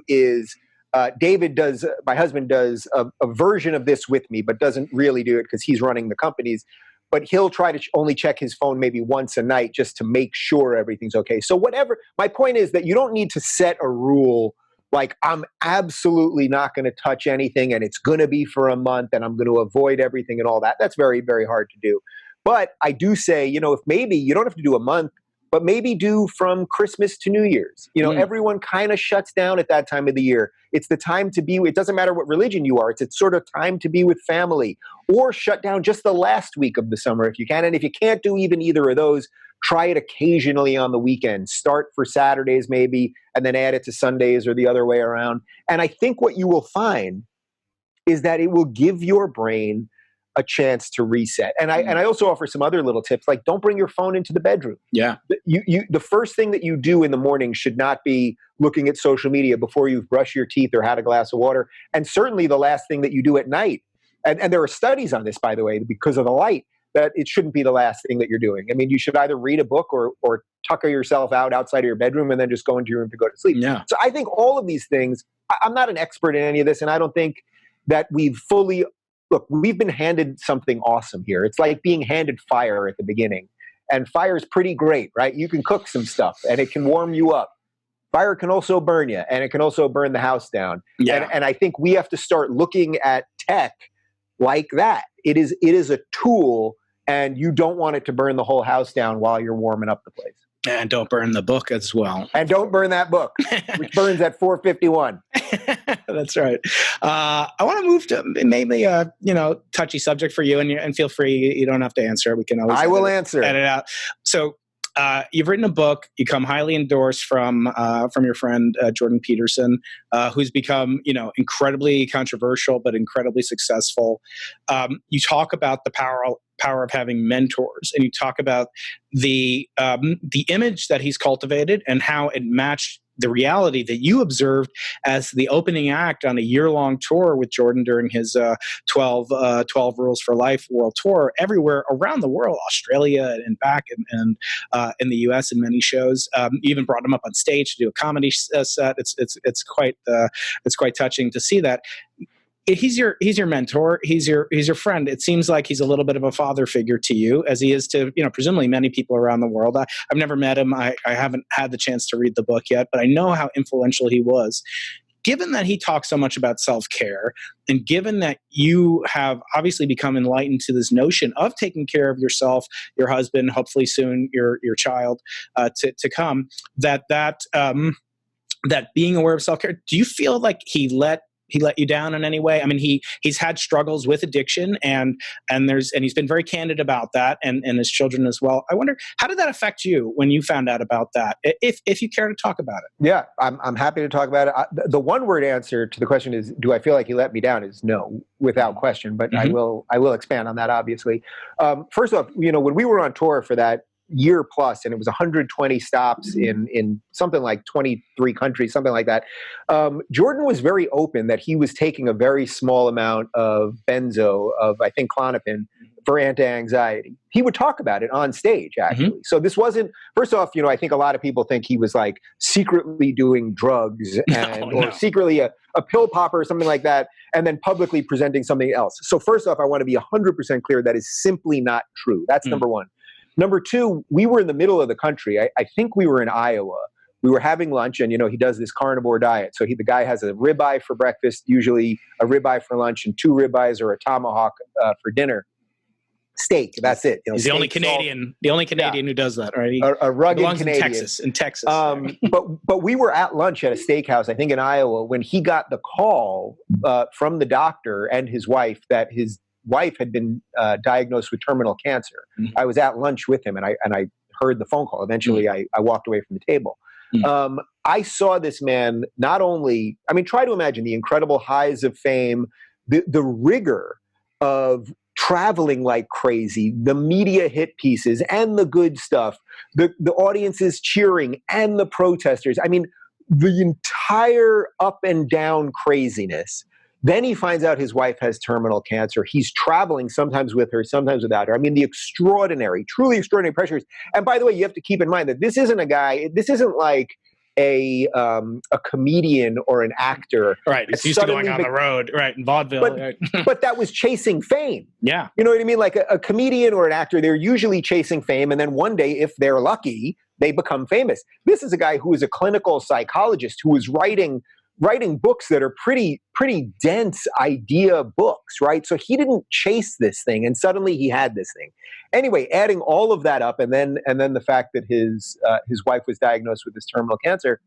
is my husband does a version of this with me, but doesn't really do it because he's running the companies. But he'll try to only check his phone maybe once a night just to make sure everything's okay. So whatever, my point is that you don't need to set a rule like I'm absolutely not going to touch anything and it's going to be for a month and I'm going to avoid everything and all that. That's very, very hard to do. But I do say, if maybe you don't have to do a month, but maybe do from Christmas to New Year's. Everyone kind of shuts down at that time of the year. It's the time to be, it doesn't matter what religion you are, it's sort of time to be with family, or shut down just the last week of the summer if you can. And if you can't do even either of those, try it occasionally on the weekend. Start for Saturdays maybe, and then add it to Sundays or the other way around. And I think what you will find is that it will give your brain a chance to reset. And I also offer some other little tips, like don't bring your phone into the bedroom. Yeah. The first thing that you do in the morning should not be looking at social media before you've brushed your teeth or had a glass of water. And certainly the last thing that you do at night. And there are studies on this, by the way, because of the light, that it shouldn't be the last thing that you're doing. I mean, you should either read a book or tucker yourself out outside of your bedroom and then just go into your room to go to sleep. Yeah. So I think all of these things, I'm not an expert in any of this, and I don't think that we've been handed something awesome here. It's like being handed fire at the beginning. And fire is pretty great, right? You can cook some stuff and it can warm you up. Fire can also burn you, and it can also burn the house down. Yeah. And I think we have to start looking at tech like that. It is a tool, and you don't want it to burn the whole house down while you're warming up the place. And don't burn the book as well. And don't burn that book, which burns at 4:51. That's right. I want to move to maybe a touchy subject for you, and feel free. You don't have to answer. We can always. I will answer. Edit out. So you've written a book. You come highly endorsed from your friend Jordan Peterson, who's become incredibly controversial but incredibly successful. You talk about the power of having mentors, and you talk about the image that he's cultivated and how it matched the reality that you observed as the opening act on a year-long tour with Jordan during his 12 Rules for Life world tour, everywhere around the world, Australia and back, and in the U.S. in many shows. You even brought him up on stage to do a comedy set. It's quite touching to see that. He's your mentor. He's your friend. It seems like he's a little bit of a father figure to you, as he is to presumably many people around the world. I've never met him. I haven't had the chance to read the book yet, but I know how influential he was. Given that he talks so much about self-care, and given that you have obviously become enlightened to this notion of taking care of yourself, your husband, hopefully soon your child to come, that being aware of self-care, do you feel like he let you down in any way? I mean, he's had struggles with addiction, and he's been very candid about that, and his children as well. I wonder, how did that affect you when you found out about that? If you care to talk about it. Yeah, I'm happy to talk about it. The one word answer to the question is, do I feel like he let me down? Is no, without question. But I will expand on that, obviously. First off, when we were on tour for that year plus, and it was 120 stops in something like 23 countries, something like that. Jordan was very open that he was taking a very small amount of benzo, of I think Klonopin, for anti-anxiety. He would talk about it on stage, actually. Mm-hmm. So this wasn't, first off, I think a lot of people think he was like secretly doing drugs or secretly a pill popper or something like that, and then publicly presenting something else. So first off, I want to be 100% clear that is simply not true. That's number one. Number two, we were in the middle of the country. I think we were in Iowa. We were having lunch, and he does this carnivore diet. So the guy has a ribeye for breakfast, usually a ribeye for lunch, and 2 ribeyes or a tomahawk for dinner. Steak, that's it. He's the only Canadian, who does that, right? A rugged belongs Canadian. in Texas. But we were at lunch at a steakhouse, I think in Iowa, when he got the call from the doctor and his wife that his wife had been diagnosed with terminal cancer. Mm-hmm. I was at lunch with him, and I heard the phone call. Eventually, I walked away from the table. Mm-hmm. I saw this man not only, try to imagine the incredible highs of fame, the rigor of traveling like crazy, the media hit pieces and the good stuff, the audiences cheering and the protesters. The entire up and down craziness. Then he finds out his wife has terminal cancer. He's traveling sometimes with her, sometimes without her. The truly extraordinary pressures. And by the way, you have to keep in mind that this isn't like a comedian or an actor. Right. It's used to going on the road, right, in vaudeville. But that was chasing fame. Yeah. You know what I mean? Like a comedian or an actor, they're usually chasing fame. And then one day, if they're lucky, they become famous. This is a guy who is a clinical psychologist who is writing writing books that are pretty dense idea books, right? So he didn't chase this thing, and suddenly he had this thing. Anyway, adding all of that up, and then the fact that his wife was diagnosed with this terminal cancer,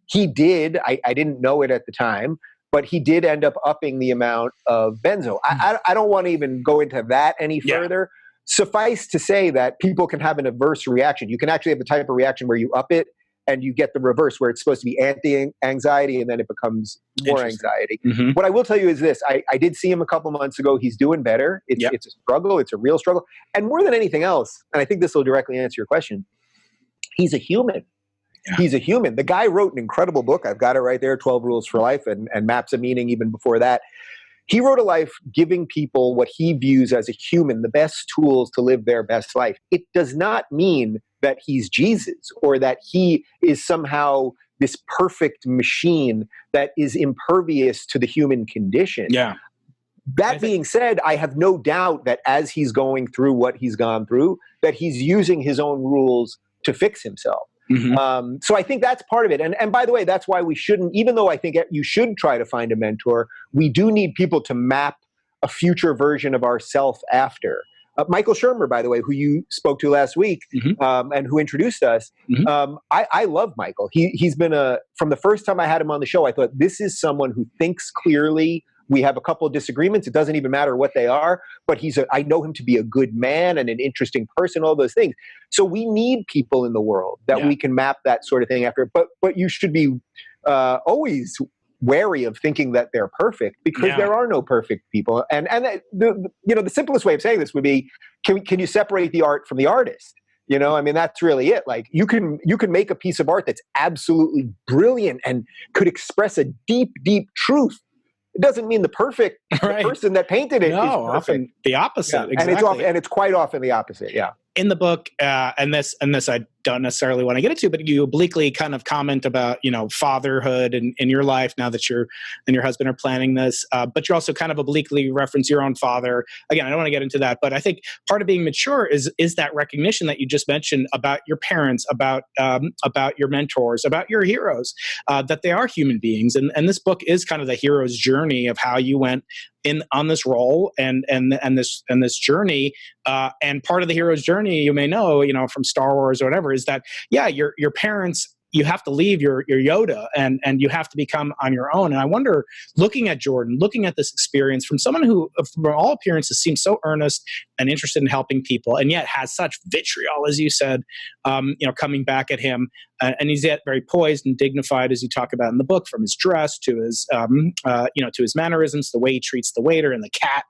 he did. I didn't know it at the time, but he did end up upping the amount of benzo. I don't want to even go into that any further. Suffice to say that people can have an adverse reaction. You can actually have the type of reaction where you up it and you get the reverse, where it's supposed to be anti-anxiety and then it becomes more anxiety. Mm-hmm. What I will tell you is this. I did see him a couple months ago. He's doing better. It's a struggle. It's a real struggle. And more than anything else, and I think this will directly answer your question, he's a human. Yeah. He's a human. The guy wrote an incredible book. I've got it right there, 12 Rules for Life, and Maps of Meaning even before that. He wrote a life giving people what he views as a human, the best tools to live their best life. It does not mean that he's Jesus or that he is somehow this perfect machine that is impervious to the human condition. Yeah. That being said, I have no doubt that as he's going through what he's gone through, that he's using his own rules to fix himself. Mm-hmm. So I think that's part of it. And by the way, that's why we shouldn't, even though I think you should try to find a mentor, we do need people to map a future version of ourself after. Michael Shermer, by the way, who you spoke to last week, mm-hmm. And who introduced us, mm-hmm. I love Michael. He's been from the first time I had him on the show, I thought this is someone who thinks clearly. We have a couple of disagreements. It doesn't even matter what they are, but I know him to be a good man and an interesting person, all those things. So we need people in the world that we can map that sort of thing after. But you should be always wary of thinking that they're perfect, because there are no perfect people. And the simplest way of saying this would be, can you separate the art from the artist? You know, I mean, that's really it. Like you can make a piece of art that's absolutely brilliant and could express a deep, deep truth. It doesn't mean the perfect person that painted it is perfect. Often the opposite. Yeah. Exactly. And it's quite often the opposite. Yeah. In the book, and this I don't necessarily want to get into, but you obliquely kind of comment about, fatherhood in your life now that you and your husband are planning this. But you also kind of obliquely reference your own father. Again, I don't want to get into that, but I think part of being mature is that recognition that you just mentioned about your parents, about your mentors, about your heroes, that they are human beings. And this book is kind of the hero's journey of how you went on this role and this journey. And part of the hero's journey, you may know, from Star Wars or whatever, is that, your parents, you have to leave your Yoda and you have to become on your own. And I wonder, looking at Jordan, looking at this experience from someone who, from all appearances, seems so earnest and interested in helping people, and yet has such vitriol, as you said, coming back at him. And he's yet very poised and dignified, as you talk about in the book, from his dress to his, to his mannerisms, the way he treats the waiter and the cat.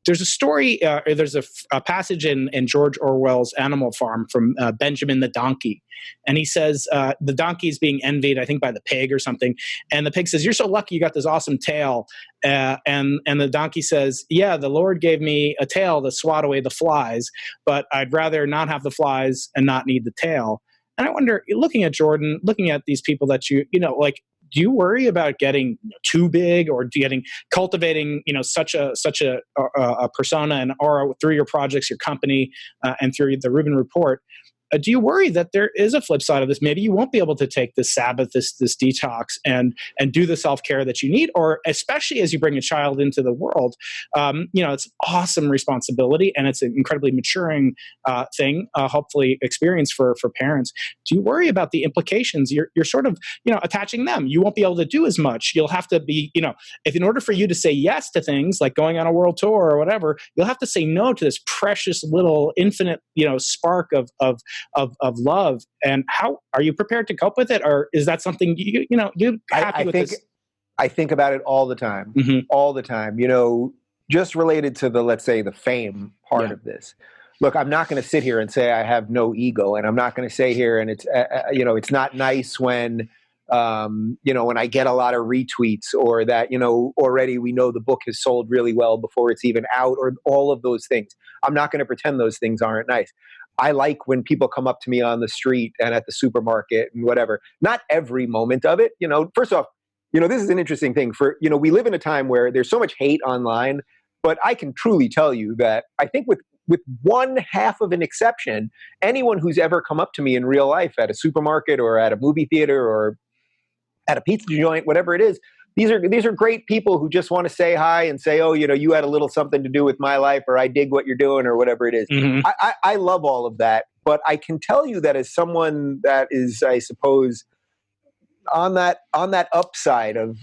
There's a story, there's a passage in George Orwell's Animal Farm from Benjamin the donkey. And he says the donkey is being envied, I think, by the pig or something. And the pig says, "You're so lucky you got this awesome tail." And the donkey says, "Yeah, the Lord gave me a tail to swat away the flies, but I'd rather not have the flies and not need the tail." And I wonder, looking at Jordan, looking at these people that do you worry about getting too big, or cultivating, such a persona and aura through your projects, your company, and through the Rubin Report? Do you worry that there is a flip side of this? Maybe you won't be able to take this Sabbath, this detox, and do the self-care that you need, or especially as you bring a child into the world, it's an awesome responsibility, and it's an incredibly maturing thing, hopefully experience for parents. Do you worry about the implications? You're sort of, attaching them. You won't be able to do as much. You'll have to be, if in order for you to say yes to things like going on a world tour or whatever, you'll have to say no to this precious little infinite, spark of love. And how are you prepared to cope with it? Or is that something you happy with this? I think about it all the time, all the time, just related to let's say the fame part of this. Look, I'm not going to sit here and say I have no ego, and I'm not going to say here, and it's, it's not nice when, when I get a lot of retweets, or that, already we know the book has sold really well before it's even out, or all of those things. I'm not going to pretend those things aren't nice. I like when people come up to me on the street and at the supermarket and whatever. Not every moment of it. First off, this is an interesting thing. We live in a time where there's so much hate online, but I can truly tell you that I think with one half of an exception, anyone who's ever come up to me in real life at a supermarket or at a movie theater or at a pizza joint, whatever it is. These are great people who just want to say hi and say, oh, you had a little something to do with my life, or I dig what you're doing, or whatever it is. Mm-hmm. I love all of that. But I can tell you that as someone that is, I suppose, on that upside of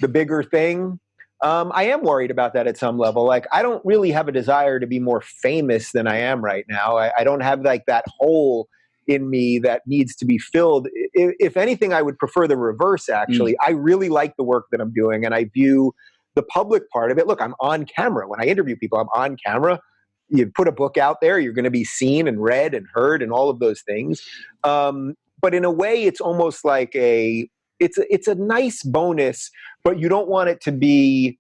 the bigger thing, I am worried about that at some level. Like, I don't really have a desire to be more famous than I am right now. I don't have like that hole in me that needs to be filled. If anything, I would prefer the reverse, actually. I really like the work that I'm doing, and I view the public part of it. Look, I'm on camera. When I interview people, I'm on camera. You put a book out there, you're going to be seen and read and heard and all of those things. But in a way, it's almost like it's a nice bonus, but you don't want it to be,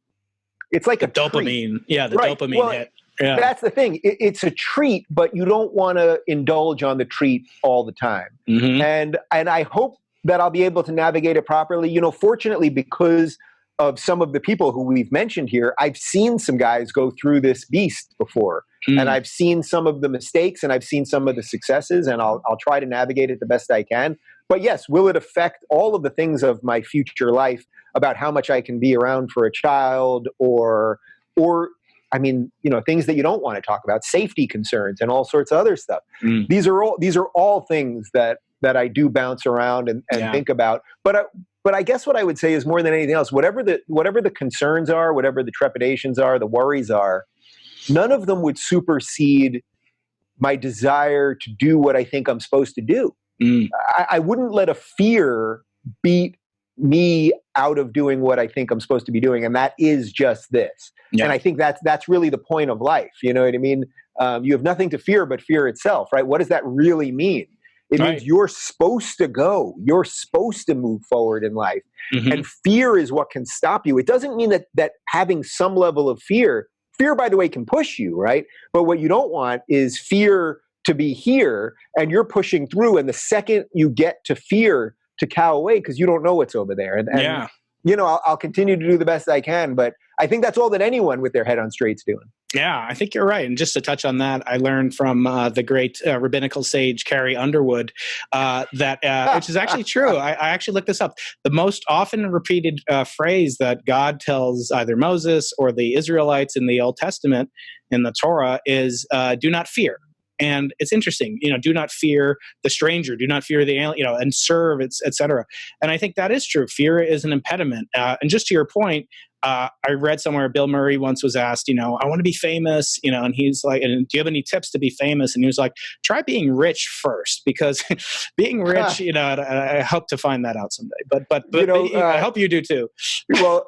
it's like a dopamine. Treat. Yeah, the Right. dopamine Well, hit. Yeah. That's the thing. It's a treat, but you don't want to indulge on the treat all the time. Mm-hmm. And I hope that I'll be able to navigate it properly. Fortunately, because of some of the people who we've mentioned here, I've seen some guys go through this beast before. And I've seen some of the mistakes and I've seen some of the successes, and I'll try to navigate it the best I can. But yes, will it affect all of the things of my future life about how much I can be around for a child, or I mean, things that you don't want to talk about, safety concerns and all sorts of other stuff. These are all things that I do bounce around and think about. But I guess what I would say is, more than anything else, whatever the concerns are, whatever the trepidations are, the worries are, none of them would supersede my desire to do what I think I'm supposed to do. I wouldn't let a fear beat me out of doing what I think I'm supposed to be doing, and that is just this. And I think that's really the point of life. You know what I mean? You have nothing to fear but fear itself, right? What does that really mean? It means you're supposed to go. You're supposed to move forward in life. Mm-hmm. And fear is what can stop you. It doesn't mean that having some level of fear, by the way, can push you, right? But what you don't want is fear to be here and you're pushing through, and the second you get to fear, to cow away because you don't know what's over there. And I'll continue to do the best I can, but I think that's all that anyone with their head on straight's doing. Yeah, I think you're right. And just to touch on that, I learned from the great rabbinical sage Carrie Underwood which is actually true. I actually looked this up. The most often repeated phrase that God tells either Moses or the Israelites in the Old Testament, in the Torah, is do not fear. And it's interesting, do not fear the stranger, do not fear the alien, and serve, et cetera. And I think that is true. Fear is an impediment. And just to your point, I read somewhere Bill Murray once was asked, I want to be famous, and he's like, and do you have any tips to be famous? And he was like, try being rich first, because being rich, I hope to find that out someday. But I hope you do too. Well,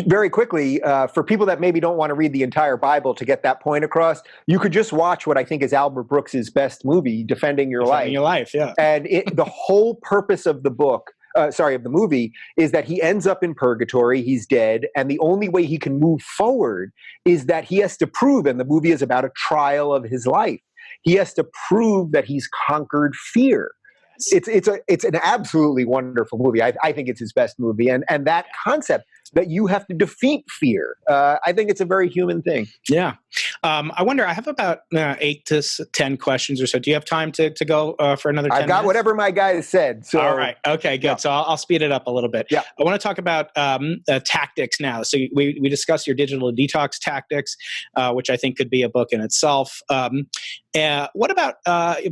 very quickly, for people that maybe don't want to read the entire Bible to get that point across, you could just watch what I think is Albert Brooks's best movie, Defending Your Life. Defending Your Life, yeah. And the whole purpose of the movie, is that he ends up in purgatory, he's dead, and the only way he can move forward is that he has to prove, and the movie is about a trial of his life, he has to prove that he's conquered fear. It's an absolutely wonderful movie. I think it's his best movie, and that concept that you have to defeat fear, I think it's a very human thing. Yeah. I wonder, I have about 8 to 10 questions or so. Do you have time to go for another 10 I've got minutes? Whatever my guy said. So. All right. Okay, good. Yeah. So I'll speed it up a little bit. Yeah. I want to talk about tactics now. So we discussed your digital detox tactics, which I think could be a book in itself. What about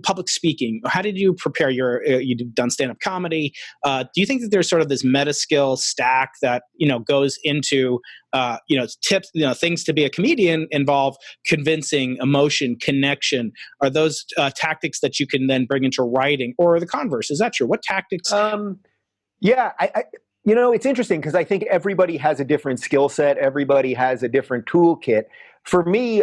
public speaking? How did you prepare you've done stand-up comedy? Do you think that there's sort of this meta skill stack that, goes into, tips, things to be a comedian involve convincing, emotion, connection? Are those tactics that you can then bring into writing, or the converse? Is that true? What tactics? Yeah, it's interesting because I think everybody has a different skill set. Everybody has a different toolkit. For me,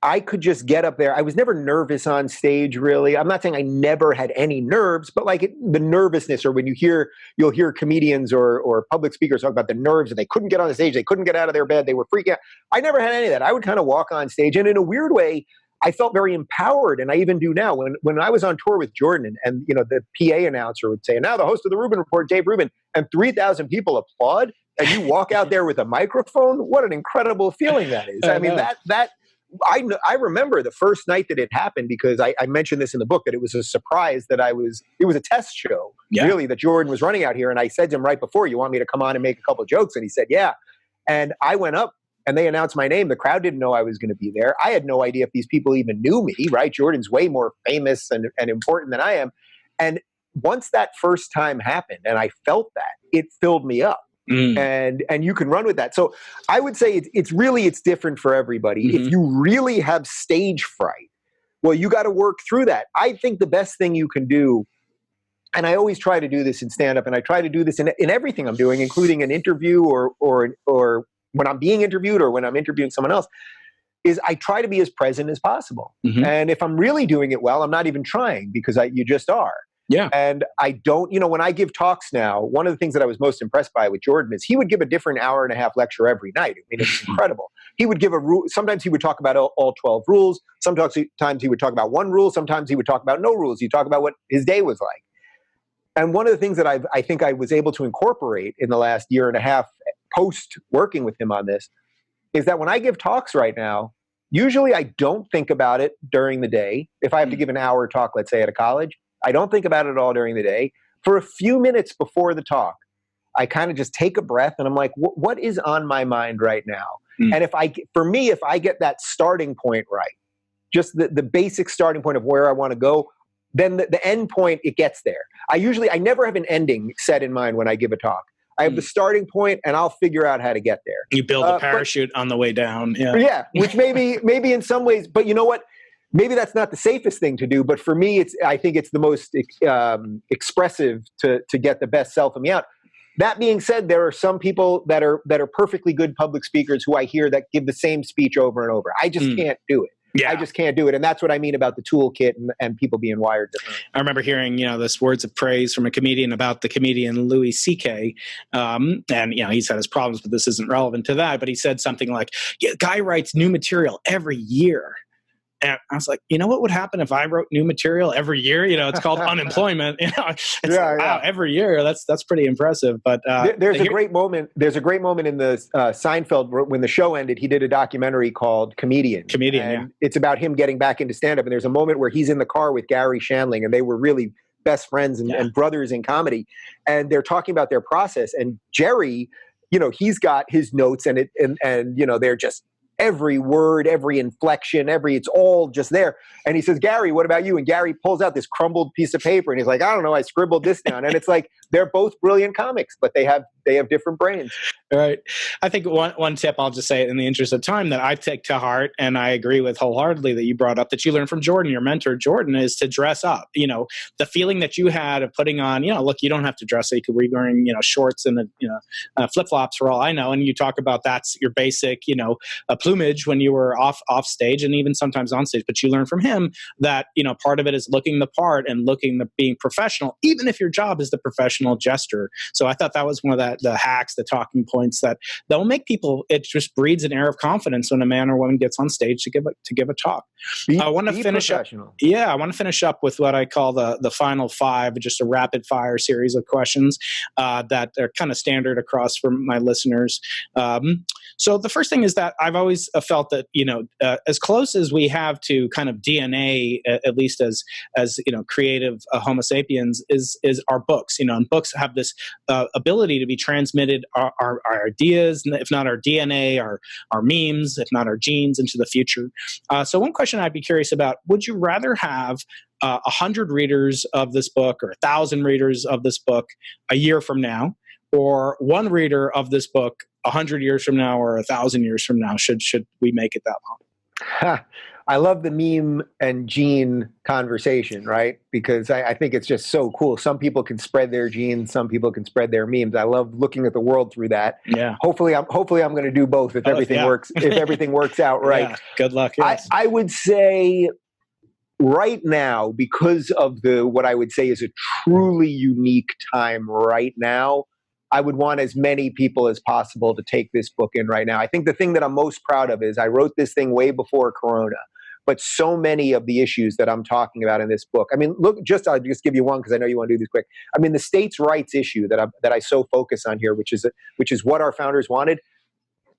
I could just get up there. I was never nervous on stage, really. I'm not saying I never had any nerves, but the nervousness, or when you'll hear comedians or public speakers talk about the nerves, and they couldn't get on the stage, they couldn't get out of their bed, they were freaking out. I never had any of that. I would kind of walk on stage, and in a weird way, I felt very empowered, and I even do now. When I was on tour with Jordan, and the PA announcer would say, "And now the host of the Rubin Report, Dave Rubin," and 3,000 people applaud, and you walk out there with a microphone, what an incredible feeling that is. I mean, I remember the first night that it happened, because I mentioned this in the book, that it was a surprise that it was a test show, really, that Jordan was running out here. And I said to him right before, you want me to come on and make a couple of jokes? And he said, yeah. And I went up and they announced my name. The crowd didn't know I was going to be there. I had no idea if these people even knew me, right? Jordan's way more famous and important than I am. And once that first time happened and I felt that, it filled me up. And you can run with that. So I would say it's different for everybody. If you really have stage fright, well, you got to work through that. I think the best thing you can do, and I always try to do this in stand-up, and I try to do this in everything I'm doing, including an interview or when I'm being interviewed or when I'm interviewing someone else, is I try to be as present as possible. And if I'm really doing it well, I'm not even trying, because you just are. Yeah. And I don't, when I give talks now, one of the things that I was most impressed by with Jordan is he would give a different hour-and-a-half lecture every night. I mean, it's incredible. He would give a rule. Sometimes he would talk about all 12 rules. Sometimes he would talk about one rule. Sometimes he would talk about no rules. He'd talk about what his day was like. And one of the things that I think I was able to incorporate in the last year and a half post working with him on this is that when I give talks right now, usually I don't think about it during the day. If I have to give an hour talk, let's say at a college, I don't think about it at all during the day. For a few minutes before the talk, I kind of just take a breath and I'm like, what is on my mind right now? And if I get that starting point right, just the basic starting point of where I want to go, then the end point, it gets there. I never have an ending set in mind when I give a talk. I have the starting point and I'll figure out how to get there. You build a parachute on the way down. Yeah, which maybe in some ways, but you know what? Maybe that's not the safest thing to do, but for me, I think it's the most expressive to get the best self of me out. That being said, there are some people that are perfectly good public speakers who I hear that give the same speech over and over. I just can't do it. Yeah. I just can't do it. And that's what I mean about the toolkit and people being wired differently. I remember hearing, this words of praise from a comedian about the comedian Louis C.K. And, he's had his problems, but this isn't relevant to that. But he said something like, guy writes new material every year. And I was like, what would happen if I wrote new material every year? It's called unemployment. Wow, every year. That's pretty impressive. But there's a great moment. There's a great moment in the Seinfeld when the show ended. He did a documentary called Comedian. And it's about him getting back into stand-up. And there's a moment where he's in the car with Gary Shandling, and they were really best friends and brothers in comedy. And they're talking about their process. And Jerry, he's got his notes, and they're just every word, every inflection, it's all just there. And he says, Gary, what about you? And Gary pulls out this crumbled piece of paper and he's like, I don't know, I scribbled this down. And it's like, they're both brilliant comics, but they have different brains. Right. I think one tip, I'll just say it in the interest of time, that I take to heart, and I agree with wholeheartedly, that you brought up, that you learned from Jordan, your mentor Jordan, is to dress up. The feeling that you had of putting on, look, you don't have to dress. So you could be wearing, shorts and flip-flops for all I know. And you talk about that's your basic, plumage when you were off stage and even sometimes on stage. But you learn from him that, part of it is looking the part and being professional, even if your job is the professional jester. So I thought that was one of the hacks, the talking points that will make people, it just breeds an air of confidence when a man or woman gets on stage to give a talk. I want to finish up. Yeah, I want to finish up with what I call the final five, just a rapid fire series of questions that are kind of standard across for my listeners. So the first thing is that I've always felt that, as close as we have to kind of DNA, at least as creative Homo sapiens, is our books. And books have this ability to be transmitted our ideas, if not our DNA, our memes, if not our genes, into the future. So one question I'd be curious about: would you rather have 100 readers of this book or 1,000 readers of this book a year from now, or one reader of this book 100 years from now or 1,000 years from now? Should we make it that long? I love the meme and gene conversation, right? Because I think it's just so cool. Some people can spread their genes, some people can spread their memes. I love looking at the world through that. Yeah. Hopefully I'm going to do both if everything works. If everything works out right. Yeah. Good luck. Yes. I would say right now, because of what I would say is a truly unique time right now, I would want as many people as possible to take this book in right now. I think the thing that I'm most proud of is I wrote this thing way before Corona, but so many of the issues that I'm talking about in this book. I mean, look, I'll just give you one because I know you want to do this quick. I mean, the states' rights issue that I so focus on here, which is what our founders wanted.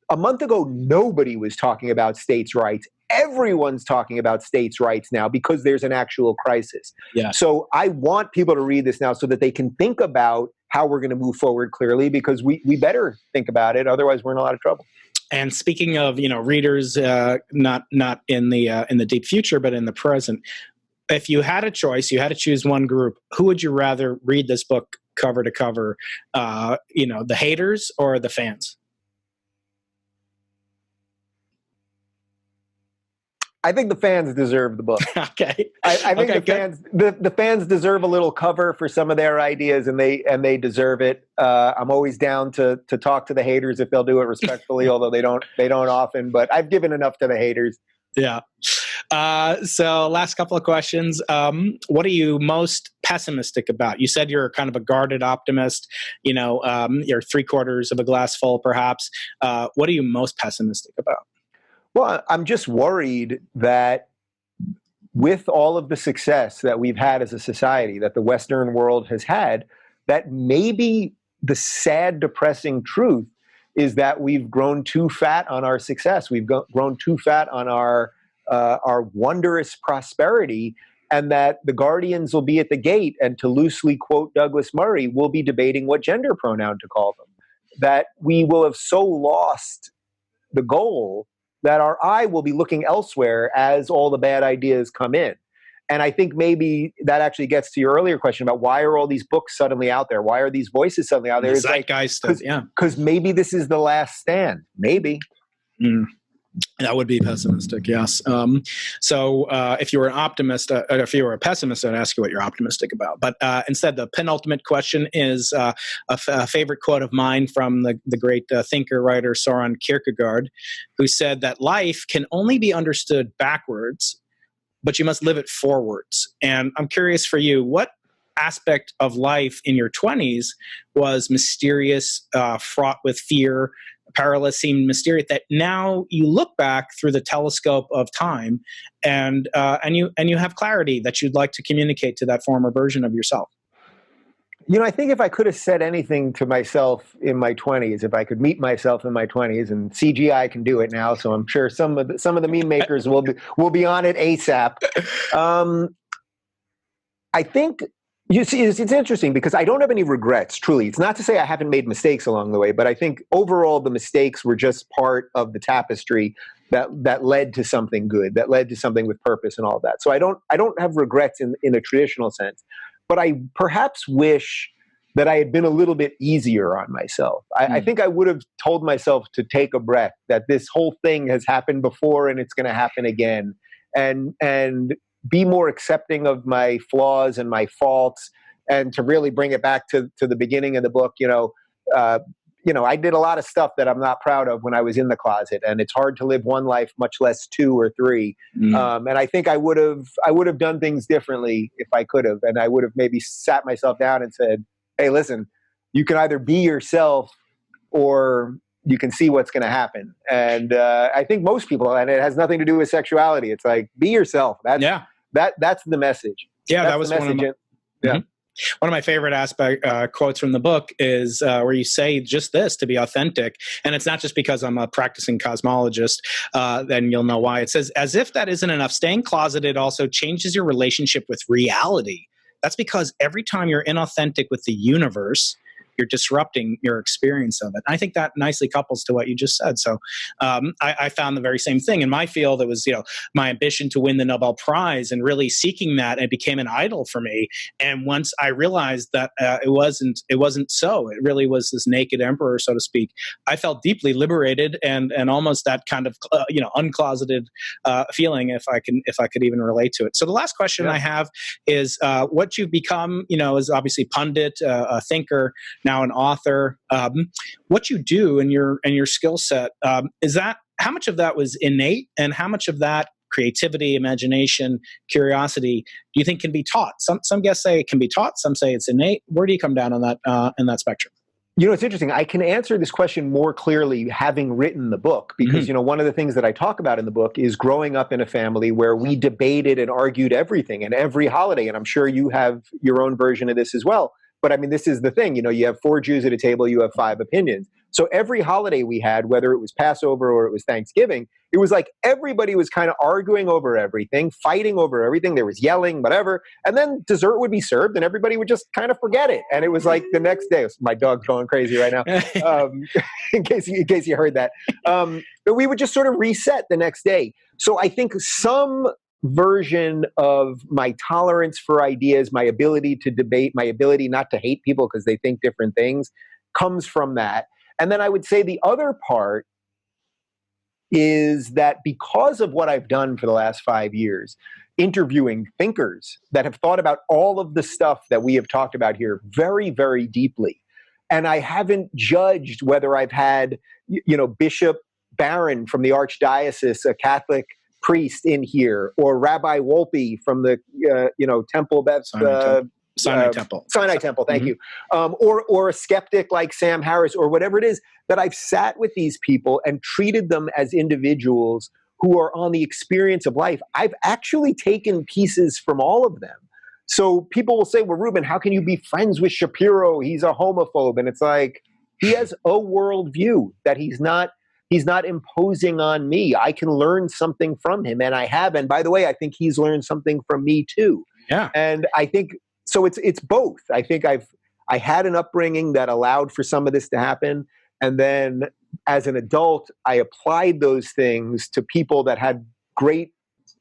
A month ago, nobody was talking about states' rights everyone's talking about states' rights now because there's an actual crisis. Yeah. So I want people to read this now so that they can think about how we're going to move forward clearly, because we better think about it. Otherwise, we're in a lot of trouble. And speaking of, readers, not in the deep future, but in the present, if you had a choice, you had to choose one group, who would you rather read this book cover to cover? The haters or the fans? I think the fans deserve the book. Okay. I think the fans deserve a little cover for some of their ideas, and they deserve it. I'm always down to talk to the haters if they'll do it respectfully, although they don't often. But I've given enough to the haters. Yeah. So last couple of questions. What are you most pessimistic about? You said you're kind of a guarded optimist. You're 3/4 of a glass full, perhaps. What are you most pessimistic about? Well, I'm just worried that with all of the success that we've had as a society, that the Western world has had, that maybe the sad, depressing truth is that we've grown too fat on our success. We've grown too fat on our wondrous prosperity, and that the guardians will be at the gate, and to loosely quote Douglas Murray, we'll be debating what gender pronoun to call them. That we will have so lost the goal that our eye will be looking elsewhere as all the bad ideas come in. And I think maybe that actually gets to your earlier question about why are all these books suddenly out there? Why are these voices suddenly out there? Zeitgeist, because maybe this is the last stand. Maybe. That would be pessimistic, yes. So if you were an optimist, if you were a pessimist, I'd ask you what you're optimistic about. But instead, the penultimate question is a favorite quote of mine from the great thinker, writer Soren Kierkegaard, who said that life can only be understood backwards, but you must live it forwards. And I'm curious for you, what aspect of life in your 20s was mysterious, fraught with fear, perilous, seemed mysterious, that now you look back through the telescope of time and you have clarity that you'd like to communicate to that former version of yourself? I think if I could have said anything to myself in my 20s, if I could meet myself in my 20s, and CGI can do it now, so I'm sure some of the meme makers will be on it ASAP. I think, you see, it's interesting because I don't have any regrets, truly. It's not to say I haven't made mistakes along the way, but I think overall the mistakes were just part of the tapestry that led to something good, that led to something with purpose and all of that. So I don't have regrets in a traditional sense, but I perhaps wish that I had been a little bit easier on myself. I think I would have told myself to take a breath, that this whole thing has happened before and it's going to happen again, and be more accepting of my flaws and my faults, and to really bring it back to the beginning of the book. I did a lot of stuff that I'm not proud of when I was in the closet, and it's hard to live one life, much less two or three. And I think I would have done things differently if I could have, and I would have maybe sat myself down and said, "Hey, listen, you can either be yourself or you can see what's going to happen." And I think most people, and it has nothing to do with sexuality, it's like, be yourself. That's the message. Yeah, that's that was the message. One of my favorite quotes from the book is where you say just this, to be authentic. And it's not just because I'm a practicing cosmologist, then you'll know why. It says, as if that isn't enough, staying closeted also changes your relationship with reality. That's because every time you're inauthentic with the universe, you're disrupting your experience of it. And I think that nicely couples to what you just said. So I found the very same thing. In my field, it was my ambition to win the Nobel Prize, and really seeking that, it became an idol for me. And once I realized that it wasn't so, it really was this naked emperor, so to speak, I felt deeply liberated and almost that kind of uncloseted feeling, if I could even relate to it. So the last question I have is what you've become, is obviously pundit, a thinker, now an author. What you do in your skill set, is that, how much of that was innate, and how much of that creativity, imagination, curiosity, do you think can be taught? Some guests say it can be taught, some say it's innate. Where do you come down on that in that spectrum? It's interesting. I can answer this question more clearly having written the book, because, one of the things that I talk about in the book is growing up in a family where we debated and argued everything and every holiday. And I'm sure you have your own version of this as well. But I mean, this is the thing, you have 4 Jews at a table, you have 5 opinions. So every holiday we had, whether it was Passover or it was Thanksgiving, it was like everybody was kind of arguing over everything, fighting over everything. There was yelling, whatever. And then dessert would be served and everybody would just kind of forget it. And it was like the next day, my dog's going crazy right now, in case you heard that. But we would just sort of reset the next day. So I think some version of my tolerance for ideas, my ability to debate, my ability not to hate people because they think different things comes from that. And then I would say the other part is that because of what I've done for the last 5 years, interviewing thinkers that have thought about all of the stuff that we have talked about here very, very deeply, and I haven't judged whether I've had, Bishop Barron from the Archdiocese, a Catholic priest in here, or Rabbi Wolpe from the, Temple Beth, Sinai Temple. Sinai Temple, thank you. Or a skeptic like Sam Harris, or whatever it is, that I've sat with these people and treated them as individuals who are on the experience of life. I've actually taken pieces from all of them. So people will say, well, Rubin, how can you be friends with Shapiro? He's a homophobe. And it's like, he has a worldview that he's not imposing on me. I can learn something from him. And I have. And by the way, I think he's learned something from me too. Yeah. And I think, so it's both. I think I had an upbringing that allowed for some of this to happen. And then as an adult, I applied those things to people that had great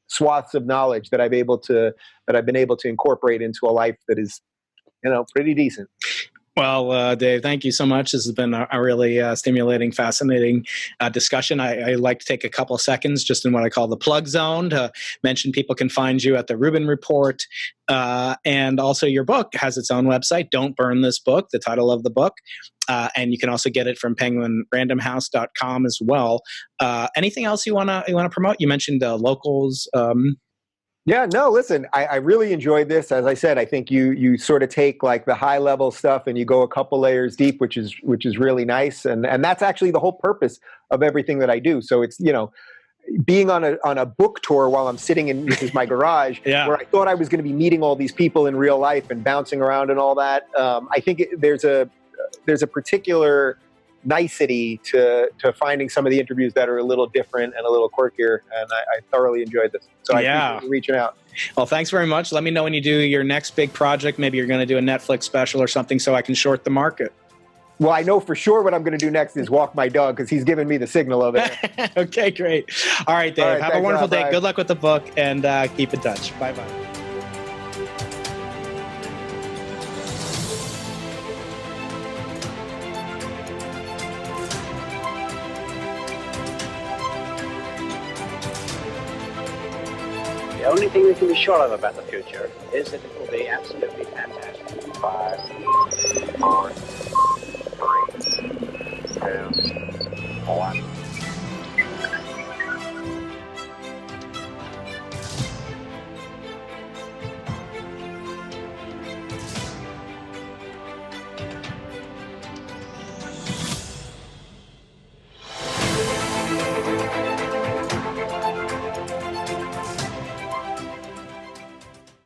swaths of knowledge that I've been able to incorporate into a life that is, pretty decent. Well, Dave, thank you so much. This has been a really stimulating, fascinating discussion. I like to take a couple of seconds just in what I call the plug zone to mention people can find you at the Rubin Report. And also your book has its own website, Don't Burn This Book, the title of the book. And you can also get it from penguinrandomhouse.com as well. Anything else you want to promote? You mentioned locals. Yeah, no, listen, I really enjoyed this. As I said, I think you sort of take like the high level stuff and you go a couple layers deep, which is really nice. And that's actually the whole purpose of everything that I do. So it's, being on a book tour while I'm sitting in, this is my garage, where I thought I was going to be meeting all these people in real life and bouncing around and all that. I think there's a particular nicety to finding some of the interviews that are a little different and a little quirkier, and I thoroughly enjoyed this. So I appreciate you reaching out. Well, thanks very much. Let me know when you do your next big project. Maybe you're going to do a Netflix special or something so I can short the market. Well, I know for sure what I'm going to do next is walk my dog because he's giving me the signal over there. Okay, great. All right, Dave. All right, have a wonderful day. Bye. Good luck with the book, and keep in touch. Bye-bye. The only thing we can be sure of about the future is that it will be absolutely fantastic. 5, 4,